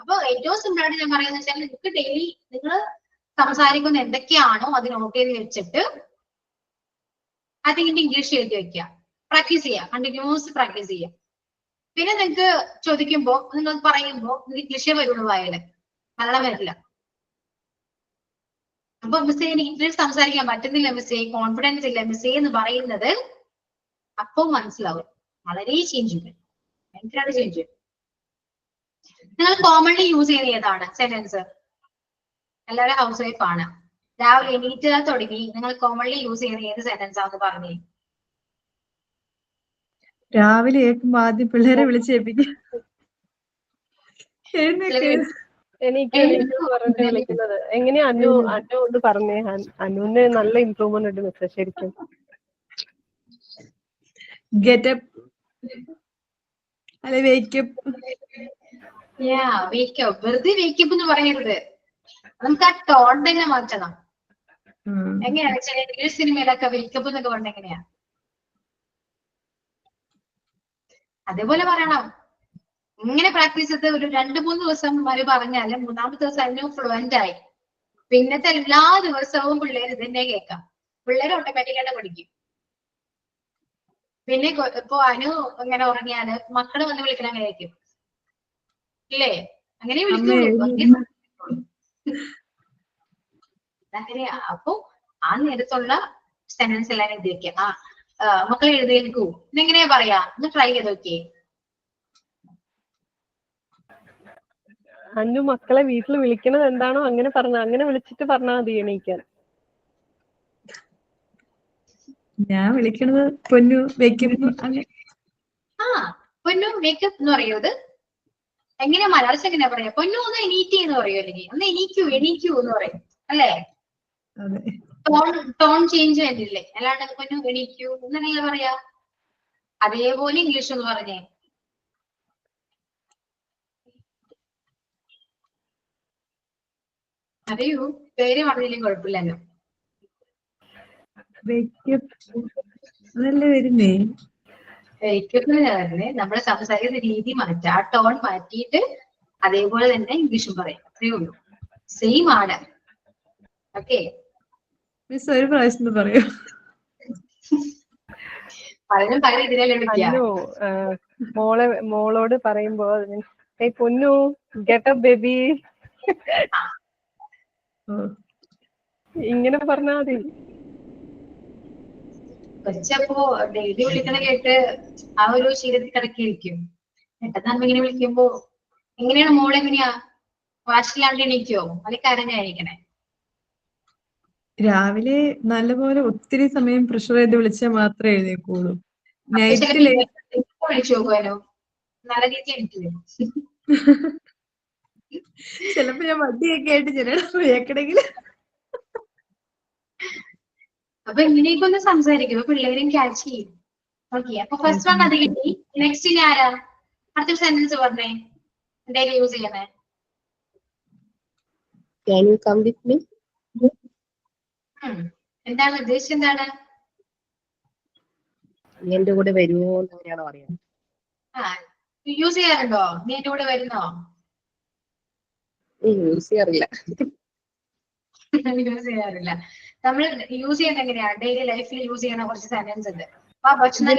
അപ്പൊ ഏറ്റവും സിമ്പിൾ ആയിട്ട് ഞാൻ പറയുന്നത് വെച്ചാൽ നിങ്ങൾക്ക് ഡെയിലി നിങ്ങൾ സംസാരിക്കുന്ന എന്തൊക്കെയാണോ അത് നോട്ട് ചെയ്ത് വെച്ചിട്ട് അതിന്റെ ഇംഗ്ലീഷ് എഴുതി വെക്കുക, പ്രാക്ടീസ് ചെയ്യുക, കണ്ടിന്യൂസ് പ്രാക്ടീസ് ചെയ്യുക. പിന്നെ നിങ്ങൾക്ക് ചോദിക്കുമ്പോൾ നിങ്ങൾ പറയുമ്പോൾ ഇംഗ്ലീഷേ വരുള്ളൂ വായില്, മലയാളം വരില്ല. അപ്പൊ മിസ്സേ എനിക്ക് ഇംഗ്ലീഷ് സംസാരിക്കാൻ പറ്റുന്നില്ല മിസ്സേ, കോൺഫിഡൻസ് ഇല്ല മിസ്സേ എന്ന് പറയുന്നത് അപ്പൊ മനസ്സിലാവും. വളരെ ചേഞ്ച് ചെയ്യും, ഭയങ്കരമായിട്ട് ചേഞ്ച് ചെയ്യും. നിങ്ങൾ കോമൺലി യൂസ് ചെയ്യുന്ന ഏതാണ് സെന്റൻസ്? എല്ലാവരും ഹൗസ് വൈഫ് ആണ്. രാവിലെ എണീറ്റാൽ തുടങ്ങി നിങ്ങൾ കോമൺലി യൂസ് ചെയ്യുന്ന ഏത് സെന്റൻസ് ആണെന്ന് പറഞ്ഞേ. രാവിലെ കേൾക്കുമ്പോ ആദ്യം പിള്ളേരെ വിളിച്ചേൽപ്പിക്കും. എനിക്ക് പറഞ്ഞിട്ട് വിളിക്കുന്നത് എങ്ങനെയാ? അനു ഒന്ന് പറഞ്ഞേ. അനുവിന് നല്ല ഇംപ്രൂവ്മെന്റ് ഉണ്ട് മിസ്സേ ശരിക്കും. ഗെറ്റപ്പ് അല്ലെ വേക്കപ്പ്. വേക്കപ്പ്, വെറുതെ വേക്കപ്പ് എന്ന് പറയരുത്. നമുക്ക് ആ ടോൺ തന്നെ മാറ്റണം. എങ്ങനെയാണ് ചില ഇംഗ്ലീഷ് സിനിമയിലൊക്കെ വേക്കപ്പ് എന്നൊക്കെ പറഞ്ഞ എങ്ങനെയാ? അതേപോലെ പറയണം. ഇങ്ങനെ പ്രാക്ടീസ് ചെയ്ത് ഒരു 2-3 ദിവസം വരെ പറഞ്ഞാല് 3-ാമത്തെ ദിവസം അതിന് ഫ്ലുവന്റ് ആയി. പിന്നത്തെ എല്ലാ ദിവസവും പിള്ളേർ ഇതിനെ കേൾക്കാം. പിള്ളേർ ഓട്ടോമാറ്റിക്കായിട്ട് പഠിക്കും. പിന്നെ ഇപ്പൊ അനു ഇങ്ങനെ ഉറങ്ങിയാല് മക്കള് വന്ന് വിളിക്കണം അങ്ങനെയായിരിക്കും ഇല്ലേ? അങ്ങനെ വിളിക്കുള്ളൂ. അങ്ങനെയാ. അപ്പൊ ആ നേരത്തുള്ള സെന്റൻസ് എല്ലാം എഴുതി വെക്കാം. മക്കൾ എഴുതിയേക്കൂ എന്നെങ്ങനെയാ പറയാ? ഒന്ന് ട്രൈ ചെയ്ത് നോക്കിയേ. അനു മക്കളെ വീട്ടിൽ വിളിക്കണത് എന്താണോ അങ്ങനെ അങ്ങനെ വിളിച്ചിട്ട് പറഞ്ഞാൽ മതി എണീക്കാൻ. ഞാൻ വിളിക്കണത് പൊന്നു വേക്കപ്പ്. പൊന്നു വേക്കപ്പ് എന്ന് പറയുന്നത് എങ്ങനെയാ? മലയാളത്തിൽ എങ്ങനെയാ പറയാ? പൊന്നു ഒന്ന് എണീറ്റി എന്ന് പറയൂ, അല്ലെങ്കിൽ ഒന്ന് എണീക്കൂ എന്ന് പറയും അല്ലേ? ടോൺ ചേഞ്ച് ചെയ്തില്ലേ? അല്ലാണ്ട് പൊന്നു എണീക്കൂ എന്നല്ല പറയാ. അതേപോലെ ഇംഗ്ലീഷ് എന്ന് പറഞ്ഞേ. അറിയൂ, പേര് പറഞ്ഞില്ലെങ്കിൽ കുഴപ്പമില്ലല്ലോ. അതല്ലേ വരുന്നേ. നമ്മുടെ സംസാരിക്കുന്ന രീതി മാറ്റുക, ആ ടോൺ മാറ്റിയിട്ട് അതേപോലെ തന്നെ ഇംഗ്ലീഷും പറയാം. അത്രയേ ഉള്ളൂ, സെയിം ആണ്. ഓക്കെ മിസ് ഒരു പ്രാവശ്യം പറയൂ. പലരും പല രീതിയിലല്ലേ മോളോട് പറയുമ്പോ പൊന്നു ഗെറ്റപ്പ് ബേബി ഇങ്ങനെ പറഞ്ഞാ മതി. കൊച്ചപ്പോ ഡെയിലി വിളിക്കണ കേട്ട് ആ ഒരു ശീലത്തിൽ കിടക്കിയിരിക്കും. പെട്ടെന്ന് അമ്മ ഇങ്ങനെ വിളിക്കുമ്പോ എങ്ങനെയാണ് മോളെങ്ങനെയാ? വാശിലാണ്ട് എണീക്കോ? അത് കരഞ്ഞായിരിക്കണേ. രാവിലെ നല്ലപോലെ ഒത്തിരി സമയം പ്രഷർ ചെയ്ത് വിളിച്ചാൽ മാത്രമേ എഴുന്നേക്കുള്ളൂ. നൈറ്റില് വിളിച്ചു നോക്കുവാനോ? നല്ല രീതി എണീക്കില്ലേ? ചിലപ്പോ ഞാൻ വണ്ടിയൊക്കെ ആയിട്ട് ചിലക്കണമെങ്കിൽ. അപ്പൊ ഇങ്ങനെയൊക്കെ ഒന്ന് സംസാരിക്കും, പിള്ളേരും ക്യാച്ച് ചെയ്യും. ഓക്കെ, അപ്പൊ ഫസ്റ്റ് വൺ അത് കിട്ടി. നെക്സ്റ്റ് ഇനി ആരാ? അടുത്തൊരു സെന്റൻസ് പറഞ്ഞേ, ഡെയിലി യൂസ് ചെയ്യണേ. Can you come with me? എന്താണ് ഉദ്ദേശം? എന്താണ്? നീ എന്റെ കൂടെ വരുമോ എന്നങ്ങനെയാണോ പറയാ? യൂസ് ചെയ്യാറുണ്ടോ? നീ എന്റെ കൂടെ വരുന്നോ? യൂസ് ചെയ്യാറില്ല. യൂസ് ചെയ്യാറില്ല. നമ്മൾ യൂസ് ചെയ്യുന്നത് എങ്ങനെയാ? ഡെയിലി ലൈഫിൽ യൂസ് ചെയ്യുന്ന കുറച്ച് സെന്റൻസ് ഉണ്ട്. ഭക്ഷണം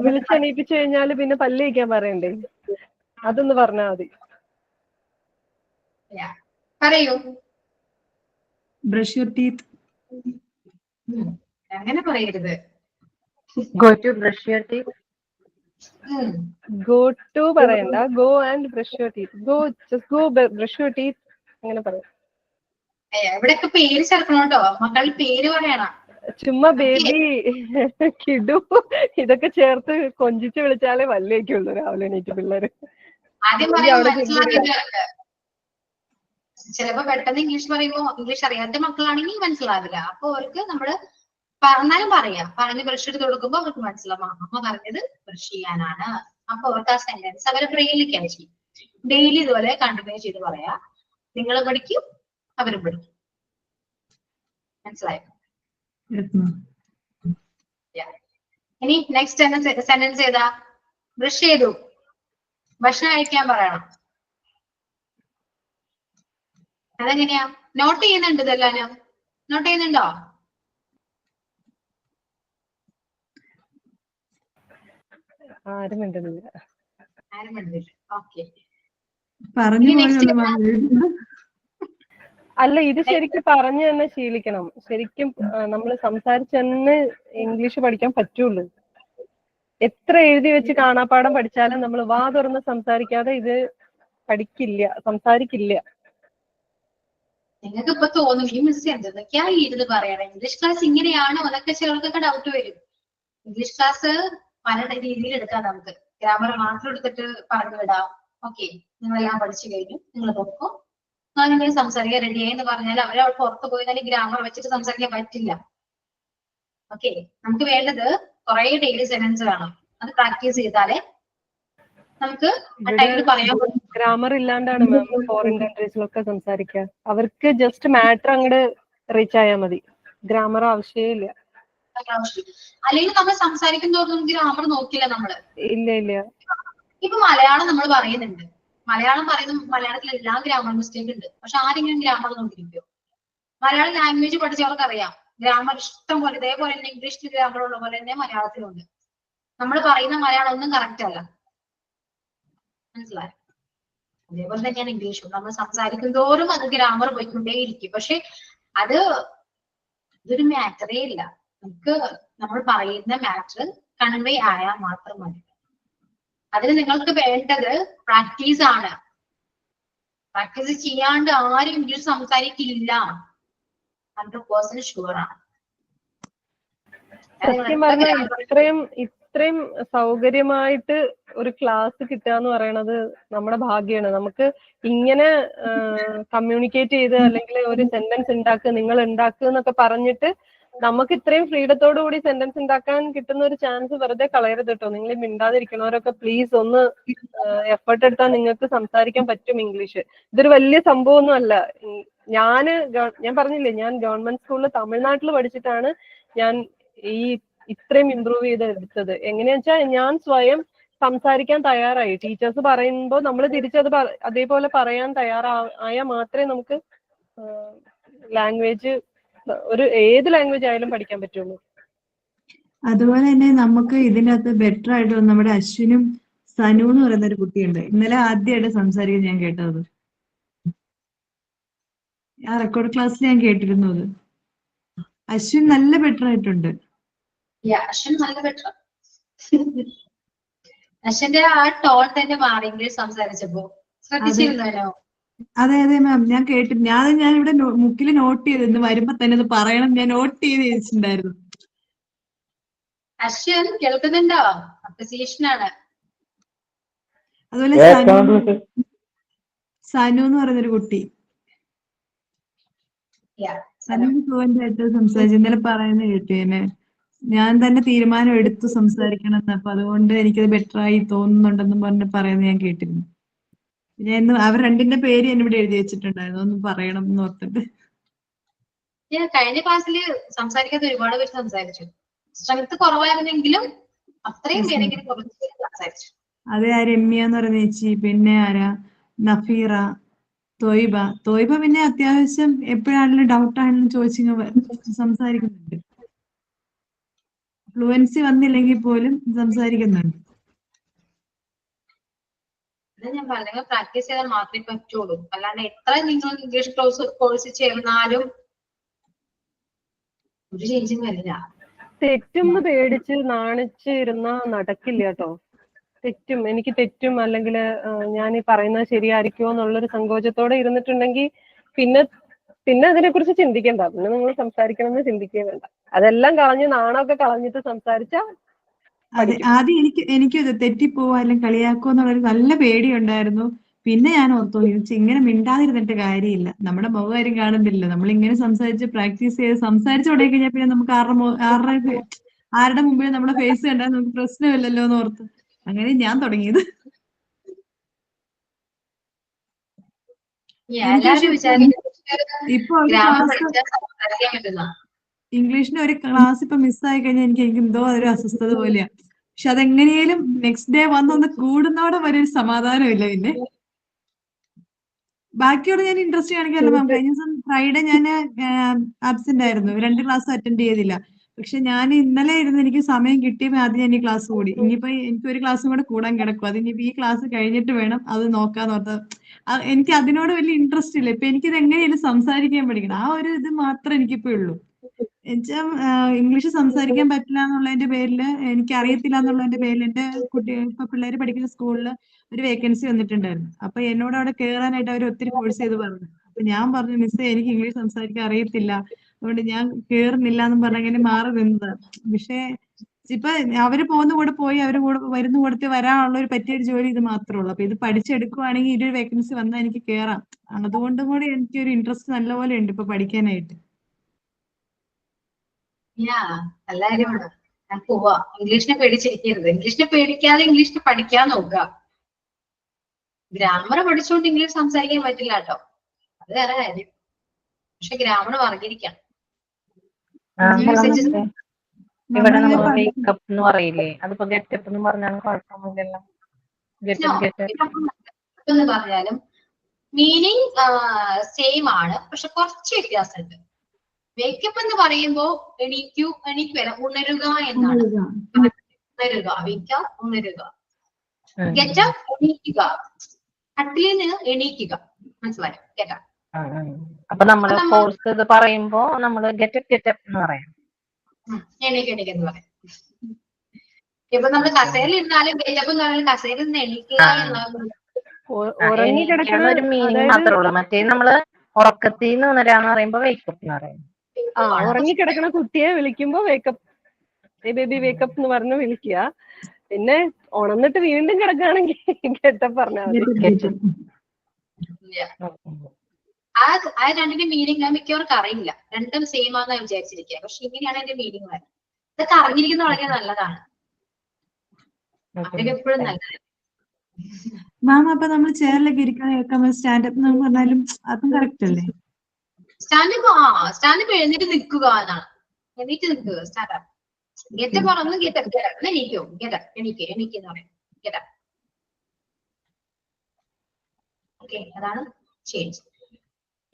വിളിച്ചെണീപ്പിച്ചു കഴിഞ്ഞാല് പിന്നെ പല്ല് കഴിക്കാൻ പറയണ്ടേ? അതൊന്ന് പറഞ്ഞാ മതി. പറയൂ. Brush your teeth. അങ്ങനെ പറയരുത്. Go to brush your teeth. Go to പറയണ്ട. Go and brush your teeth. Just go brush your teeth. അങ്ങനെ പറയാം. എവിടെയൊക്കെ പേര് ചേർക്കണോട്ടോ, മക്കളുടെ പേര് പറയണം. ചുമ്മാ ബേബി, കിഡു ഇതൊക്കെ ചേർത്ത് കൊഞ്ചിച്ച് വിളിച്ചാലേ വല്ലേക്കുള്ളൂ രാവിലെ എണീറ്റ് പിള്ളേര്. ആദ്യം പറയുമ്പോ ചിലപ്പോ പെട്ടെന്ന് ഇംഗ്ലീഷ് പറയുമ്പോ ഇംഗ്ലീഷ് അറിയാത്ത മക്കളാണെങ്കിൽ മനസ്സിലാവില്ല. അപ്പൊ അവർക്ക് നമ്മള് പറഞ്ഞാലും പറയാം. പറഞ്ഞ് ബ്രഷ് എടുത്ത് കൊടുക്കുമ്പോ അവർക്ക് മനസ്സിലാവും അമ്മ പറഞ്ഞത് ബ്രഷ് ചെയ്യാനാണ്. അപ്പൊ അവർക്ക് ആ സെന്റൻസ് അവരെ ബ്രെയിനിൽ ക്യാച്ച് ചെയ്യും. ഡെയിലി ഇതുപോലെ കണ്ടിന്യൂ ചെയ്ത് പറയാം. നിങ്ങൾ പഠിക്കും, അവരും പഠിക്കും. മനസ്സിലായോ? ഇനി നെക്സ്റ്റ് സെന്റൻസ് ഏതാ? ബ്രഷ് ചെയ്തു, ഭക്ഷണം കഴിക്കാൻ പറയണം. അതെങ്ങനെയാ? നോട്ട് ചെയ്യുന്നുണ്ട് ഇതെല്ലാനും? നോട്ട് ചെയ്യുന്നുണ്ടോ? ആരും മിണ്ടുന്നില്ല. ആരും മിണ്ടുന്നില്ല. ഓക്കെ. പറഞ്ഞു അല്ല, ഇത് ശരിക്കും പറഞ്ഞു തന്നെ ശീലിക്കണം. ശരിക്കും നമ്മൾ സംസാരിച്ച് തന്നെ ഇംഗ്ലീഷ് പഠിക്കാൻ പറ്റുള്ളൂ. എത്ര എഴുതി വെച്ച് കാണാപ്പാഠം പഠിച്ചാലും നമ്മൾ വാ തുറന്ന് സംസാരിക്കാതെ ഇത് പഠിക്കില്ല, സംസാരിക്കില്ല. നിങ്ങൾക്ക് ഇപ്പൊ തോന്നും ഈ മിസ് എന്തൊക്കെയാ ഇരുന്ന് പറയണം, ഇംഗ്ലീഷ് ക്ലാസ് ഇങ്ങനെയാണോ എന്നൊക്കെ ചിലർക്കൊക്കെ ഡൗട്ട് വരും. ഇംഗ്ലീഷ് ക്ലാസ് പല രീതിയിൽ എടുക്കാം. നമുക്ക് ഗ്രാമർ മാത്രം എടുത്തിട്ട് പറഞ്ഞു വിടാം. ഓക്കെ, നിങ്ങളെല്ലാം പഠിച്ചു കഴിഞ്ഞു, നിങ്ങൾ പൊക്കോ, നിങ്ങൾ സംസാരിക്കാൻ റെഡിയായി എന്ന് പറഞ്ഞാൽ അവരെ പുറത്ത് പോയാൽ ഗ്രാമർ വെച്ചിട്ട് സംസാരിക്കാൻ പറ്റില്ല. ഓക്കെ, നമുക്ക് വേണ്ടത് കുറെ ഡെയിലി സെന്റൻസ് വേണം. അത് പ്രാക്ടീസ് ചെയ്താലേ നമുക്ക് ആ ടൈമിൽ പറയാൻ പറ്റും. ഗ്രാമർ ഇല്ലാണ്ടാണ് മാം ഫോറിൻ കൺട്രീസിലൊക്കെ സംസാരിക്കുക. അവർക്ക് ജസ്റ്റ് മാറ്റർ അങ്ങോട്ട് റീച്ച് ആയാൽ മതി, ഗ്രാമർ ആവശ്യമില്ല. അല്ലെങ്കിൽ നമ്മൾ സംസാരിക്കും തോറും ഗ്രാമർ നോക്കില്ല നമ്മള്. ഇല്ല ഇല്ല. ഇപ്പൊ മലയാളം നമ്മൾ പറയുന്നുണ്ട്, മലയാളം പറയുന്ന മലയാളത്തിൽ എല്ലാ ഗ്രാമർ മിസ്റ്റേക്ക് ഉണ്ട്. പക്ഷെ ആരെങ്കിലും ഗ്രാമർ നോക്കിയിരിക്കോ? മലയാളം ലാംഗ്വേജ് പഠിച്ചവർക്ക് അറിയാം ഗ്രാമർ ഇഷ്ടം പോലെ, ഇതേപോലെ തന്നെ ഇംഗ്ലീഷിൽ ഗ്രാമർ ഉള്ള പോലെ തന്നെ മലയാളത്തിലുണ്ട്. നമ്മൾ പറയുന്ന മലയാളം ഒന്നും കറക്റ്റ് അല്ല. മനസ്സിലായോ? അതേപോലെ തന്നെയാണ് ഇംഗ്ലീഷും. നമ്മൾ സംസാരിക്കും തോറും അത് ഗ്രാമർ പോയിക്കൊണ്ടേയിരിക്കും. പക്ഷെ അത് ഇതൊരു മാറ്ററേ ഇല്ല. നമുക്ക് നമ്മൾ പറയുന്ന മാറ്റർ കൺവേ ആയാൽ മാത്രം മതി. അതിന് നിങ്ങൾക്ക് വേണ്ടത് പ്രാക്ടീസ് ആണ്. പ്രാക്ടീസ് ചെയ്യാണ്ട് ആരും ഇംഗ്ലീഷ് സംസാരിക്കില്ല, 100% ഷുവറാണ്. സത്യം പറഞ്ഞാൽ ഇത്രയും സൗകര്യമായിട്ട് ഒരു ക്ലാസ് കിട്ടുക പറയണത് നമ്മുടെ ഭാഗ്യമാണ്. നമുക്ക് ഇങ്ങനെ കമ്മ്യൂണിക്കേറ്റ് ചെയ്ത് അല്ലെങ്കിൽ ഒരു സെന്റൻസ് ഉണ്ടാക്കുക, നിങ്ങൾ ഉണ്ടാക്കുക എന്നൊക്കെ പറഞ്ഞിട്ട് നമുക്ക് ഇത്രയും ഫ്രീഡത്തോടു കൂടി സെന്റൻസ് ഉണ്ടാക്കാൻ കിട്ടുന്ന ഒരു ചാൻസ് വെറുതെ കളയരുത് കേട്ടോ. നിങ്ങൾ മിണ്ടാതിരിക്കണവരൊക്കെ പ്ലീസ് ഒന്ന് എഫേർട്ട് എടുത്താൽ നിങ്ങൾക്ക് സംസാരിക്കാൻ പറ്റും ഇംഗ്ലീഷ്. ഇതൊരു വലിയ സംഭവമൊന്നും അല്ല. ഞാൻ പറഞ്ഞില്ലേ, ഞാൻ ഗവൺമെന്റ് സ്കൂളിൽ തമിഴ്നാട്ടിൽ പഠിച്ചിട്ടാണ് ഞാൻ ഈ ഇത്രയും ഇമ്പ്രൂവ് ചെയ്തെടുത്തത്. എങ്ങനെയാ വെച്ചാൽ ഞാൻ സ്വയം സംസാരിക്കാൻ തയ്യാറായി. ടീച്ചേഴ്സ് പറയുമ്പോൾ നമ്മൾ തിരിച്ചത് അതേപോലെ പറയാൻ തയ്യാറായാൽ മാത്രമേ നമുക്ക് ലാംഗ്വേജ്, ഒരു ഏത് ലാംഗ്വേജ് ആയാലും പഠിക്കാൻ പറ്റുള്ളൂ. അതുപോലെ തന്നെ നമുക്ക് ഇതിൻ്റെ അകത്ത് ബെറ്റർ ആയിട്ട് നമ്മുടെ അശ്വിനും സനു എന്ന് പറയുന്ന ഒരു കുട്ടിയുണ്ട്. ഇന്നലെ ആദ്യമായിട്ട് സംസാരിക്കാൻ ഞാൻ കേട്ടത്. ആ റെക്കോർഡ് ക്ലാസ്സിൽ ഞാൻ കേട്ടിരുന്നു അത്. അശ്വിൻ നല്ല ബെറ്റർ ആയിട്ടുണ്ട്. അശ്വിൻ നല്ല ബെറ്റർ. അശ്വിന്റെ ആ ടോൺ തന്നെ മാറി ഇംഗ്ലീഷ് സംസാരിച്ചപ്പോ. ശ്രദ്ധിച്ചിരുന്നല്ലോ? അതെ അതെ മാം, ഞാൻ കേട്ടു. ഞാൻ ഇവിടെ മുക്കിൽ നോട്ട് ചെയ്തു, ഇന്ന് വരുമ്പോ തന്നെ അത് പറയണം, ഞാൻ നോട്ട് ചെയ്ത് വെച്ചിട്ടുണ്ടായിരുന്നു. അശ്വിൻ കേൾക്കുന്നുണ്ടോ? അപ്രിസിയേഷൻ ആണ്. അതുപോലെ സനു എന്ന് പറയുന്നൊരു കുട്ടി, സനു ഫ്ലുവന്റ് ആയിട്ട് സംസാരിച്ചു. ഇന്നലെ പറയുന്നത് കേട്ടു എന്നെ. ഞാൻ തന്നെ തീരുമാനം എടുത്തു സംസാരിക്കണം എന്ന്. അപ്പൊ അതുകൊണ്ട് എനിക്കത് ബെറ്റർ ആയി തോന്നുന്നുണ്ടെന്നും പറഞ്ഞ് പറയുന്നത് ഞാൻ കേട്ടിരുന്നു. ഞാൻ അവർ രണ്ടിന്റെ പേര് ഞാൻ ഇവിടെ എഴുതി വെച്ചിട്ടുണ്ടായിരുന്നു, ഒന്ന് പറയണം എന്ന് ഓർത്തിട്ട്. കഴിഞ്ഞ ക്ലാസ്സിൽ സംസാരിക്കാത്ത ഒരുപാട് പേര് സംസാരിച്ചു. സ്ട്രെങ്ത് കുറവായിരുന്നെങ്കിലും അത്രയും പേരെങ്കിലും കുറച്ച് പേര് സംസാരിച്ചു. അതെ, ആ രമ്യ എന്ന് പറയുന്ന ചേച്ചി, പിന്നെ ആരാ, നഫീറ, തോയ്ബ പിന്നെ അത്യാവശ്യം എപ്പോഴാണെങ്കിലും ഡൗട്ട് ആണെങ്കിലും ചോദിച്ചു സംസാരിക്കുന്നുണ്ട്. ഫ്ലുവൻസി വന്നില്ലെങ്കിൽ പോലും സംസാരിക്കുന്നുണ്ട്. ഞാൻ പറഞ്ഞ പ്രാക്ടീസ് ചെയ്താൽ മാത്രമേ പറ്റുള്ളൂ. അല്ലാണ്ട് എത്ര നിങ്ങൾ ഇംഗ്ലീഷ് കോഴ്സ് ചേർന്നാലും ഒരു ചേഞ്ചും വരില്ല. തെറ്റുന്ന് പേടിച്ച് നാണിച്ച് ഇരുന്നാ നടക്കില്ല കേട്ടോ. എനിക്ക് തെറ്റും അല്ലെങ്കിൽ ഞാൻ ഈ പറയുന്നത് ശരിയായിരിക്കുമോ എന്നുള്ളൊരു സങ്കോചത്തോടെ ഇരുന്നിട്ടുണ്ടെങ്കിൽ പിന്നെ അതിനെക്കുറിച്ച് ചിന്തിക്കണ്ട. പിന്നെ നിങ്ങൾ സംസാരിക്കണമെന്ന് ചിന്തിക്കുകയും വേണ്ട. അതെല്ലാം കളഞ്ഞ് നാണമൊക്കെ കളഞ്ഞിട്ട് സംസാരിച്ചാൽ അതെ, ആദ്യം എനിക്കും ഇത് തെറ്റിപ്പോവോ അല്ലെങ്കിൽ കളിയാക്കോ എന്നുള്ളൊരു നല്ല പേടിയുണ്ടായിരുന്നു. പിന്നെ ഞാൻ ഓർത്തു, ഇങ്ങനെ മിണ്ടാതിരുന്നിട്ട് കാര്യമില്ല, നമ്മുടെ മുഖകാര്യം കാണുന്നില്ല. നമ്മളിങ്ങനെ സംസാരിച്ച് പ്രാക്ടീസ് ചെയ്ത് സംസാരിച്ചു തുടങ്ങി കഴിഞ്ഞാൽ പിന്നെ നമുക്ക് ആരുടെ മുമ്പിൽ നമ്മുടെ ഫേസ് കണ്ടാൽ നമുക്ക് പ്രശ്നമില്ലല്ലോ എന്ന് ഓർത്ത് അങ്ങനെ ഞാൻ തുടങ്ങിയത്. എല്ലാവരും വിചാരിക്കും ഇപ്പൊ ഒരു ഗ്രാമർ ക്ലാസ് പഠിച്ചാൽ സംസാരിക്കാൻ പറ്റുന്ന. ഇംഗ്ലീഷിന് ഒരു ക്ലാസ് ഇപ്പൊ മിസ്സായി കഴിഞ്ഞാൽ എനിക്ക് എന്തോ ഒരു അസ്വസ്ഥത പോലെയാ. പക്ഷെ അതെങ്ങനെയാലും നെക്സ്റ്റ് ഡേ വന്നൊന്ന് കൂടുന്നോടെ വരെ ഒരു സമാധാനമില്ല. പിന്നെ ബാക്കിയോട് ഞാൻ ഇൻട്രസ്റ്റ് കാണിക്കാറില്ല മാം. കഴിഞ്ഞ ദിവസം ഫ്രൈഡേ ഞാൻ ആബ്സെന്റ് ആയിരുന്നു, 2 ക്ലാസ് അറ്റൻഡ് ചെയ്തില്ല. പക്ഷെ ഞാൻ ഇന്നലെ ഇരുന്ന് എനിക്ക് സമയം കിട്ടിയപ്പോൾ ആദ്യം ഞാൻ ഈ ക്ലാസ് കൂടി. ഇനിയിപ്പോ എനിക്ക് ഒരു ക്ലാസ്സും കൂടെ കൂടാൻ കിടക്കും. അതിനിപ്പോ ഈ ക്ലാസ് കഴിഞ്ഞിട്ട് വേണം അത് നോക്കാന്ന് ഓർത്തത്. എനിക്ക് അതിനോട് വലിയ ഇൻട്രസ്റ്റ് ഇല്ല. ഇപ്പൊ എനിക്കിത് എങ്ങനെയാലും സംസാരിക്കാൻ പഠിക്കണം, ആ ഒരു ഇത് മാത്രമേ എനിക്കിപ്പോ ഉള്ളൂ. എന്നുവെച്ചാൽ ഇംഗ്ലീഷ് സംസാരിക്കാൻ പറ്റില്ല എന്നുള്ളതിന്റെ പേരിൽ, എനിക്ക് അറിയത്തില്ല എന്നുള്ളതിന്റെ പേരിൽ എന്റെ കുട്ടികൾ ഇപ്പൊ പിള്ളേർ പഠിക്കുന്ന സ്കൂളിൽ ഒരു വേക്കൻസി വന്നിട്ടുണ്ടായിരുന്നു. അപ്പൊ എന്നോട് അവിടെ കയറാനായിട്ട് അവർ ഒത്തിരി ഫോഴ്സ് ചെയ്ത് പറഞ്ഞു. അപ്പൊ ഞാൻ പറഞ്ഞു, മിസ്സേ എനിക്ക് ഇംഗ്ലീഷ് സംസാരിക്കാൻ അറിയത്തില്ല, അതുകൊണ്ട് ഞാൻ കേറുന്നില്ല എന്നും പറഞ്ഞ അങ്ങനെ മാറി നിന്നത്. പക്ഷേ ഇപ്പൊ അവര് പോകുന്ന കൂടെ പോയി, അവര് കൂടെ വരുന്ന കൂടത്തെ വരാനുള്ള ഒരു പറ്റിയ ഒരു ജോലി ഇത് മാത്രമേ ഉള്ളൂ. അപ്പൊ ഇത് പഠിച്ചെടുക്കുവാണെങ്കിൽ ഒരു വേക്കൻസി വന്നാൽ എനിക്ക് കേറാം. അതുകൊണ്ടും കൂടി എനിക്ക് ഒരു ഇൻട്രസ്റ്റ് നല്ലപോലെ ഉണ്ട് ഇപ്പൊ പഠിക്കാനായിട്ട്. നല്ല കാര്യമാണ്. ഞാൻ പോവാ. ഇംഗ്ലീഷിനെ പേടിച്ചിരിക്കരുത്. ഇംഗ്ലീഷിനെ പേടിക്കാതെ ഇംഗ്ലീഷിന് പഠിക്കാൻ നോക്കുക. ഗ്രാമർ പഠിച്ചുകൊണ്ട് ഇംഗ്ലീഷ് സംസാരിക്കാൻ പറ്റില്ല കേട്ടോ, അത് വേറെ കാര്യം. പക്ഷെ ഗ്രാമർ പറഞ്ഞിരിക്കാം. ഇവിടെ നമ്മൾ വേക്കപ്പ് എന്ന് പറയില്ലേ, അതിപ്പോ ഗെറ്റപ്പ് എന്ന് പറഞ്ഞാലും കുഴപ്പമൊന്നുമില്ലല്ലോ. എന്ന് പറഞ്ഞാലും മീനിങ് സെയിം ആണ്, പക്ഷെ കുറച്ച് വ്യത്യാസമുണ്ട്. വേക്കപ്പ് എന്ന് പറയുമ്പോ എണീക്കുക, ഉണരുക എന്നാണ്. ഉണരുക, വേക്ക, ഉണരുക. ഗെറ്റപ്പ്, എണീക്കുക, കട്ടിലിന് എണീക്കുക, മനസ്സിലായോ? ഗെറ്റപ്പ്. അപ്പൊ നമ്മള് കോഴ്സ് ഇത് പറയുമ്പോ നമ്മള് ഗെറ്റപ്പ് എന്ന് പറയാം. എണീക്കെന്ന് പറയാം. ഇപ്പൊ നമ്മള് കസേരയിൽ ഇരുന്നാലും ഗെറ്റപ്പ് എന്ന് പറഞ്ഞാൽ കസേരയിൽ നിന്ന് എണീക്കുക എന്നാണ്. ഒരു മീനിങ് മാത്രമേ ഉള്ളൂ. മറ്റേ നമ്മള് ഉറക്കത്തിൽ നിന്ന് ഉണരാന്ന് പറയുമ്പോ വേക്കപ്പ് എന്ന് പറയും. ഉറങ്ങിക്കിടക്കണ കുട്ടിയെ വിളിക്കുമ്പോ വേക്കപ്പ്, ബേബി വേക്കപ്പ് എന്ന് പറഞ്ഞ് വിളിക്കുക. പിന്നെ ഉണർന്നിട്ട് വീണ്ടും കിടക്കുകയാണെങ്കിൽ ഗെറ്റപ്പ് പറഞ്ഞാൽ മതി. ആ രണ്ടിന്റെ മീനിങ് ഞാൻ മിക്കവർക്കും അറിയില്ല. രണ്ടും സെയിം ആണെന്ന് വിചാരിച്ചിരിക്കുക. പക്ഷെ ഇങ്ങനെയാണ് എന്റെ മീനിങ് വരുന്നത്. ഇതൊക്കെ അറിഞ്ഞിരിക്കുന്നത് വളരെ നല്ലതാണ്. അതൊക്കെ എപ്പോഴും നല്ലതാണ്. മാം, അപ്പൊ നമ്മൾ ചെയറിലൊക്കെ ഇരിക്കാൻ സ്റ്റാൻഡപ്പ് എന്ന് പറഞ്ഞാലും അതും കറക്റ്റ് അല്ലേ? സ്റ്റാൻഡപ്പ് എഴുന്നേറ്റ് നിൽക്കുക എന്നാണ്. എണീറ്റ് നിൽക്കുക സ്റ്റാൻഡപ്പ്. ഗെറ്റപ്പ് പറഞ്ഞു ഗെറ്റപ്പ് എണീക്കോ, ഗെറ്റപ്പ് എണീക്കെന്ന് പറയും. ഗെറ്റപ്പ്. ഓക്കെ, അതാണ് ചേഞ്ച്.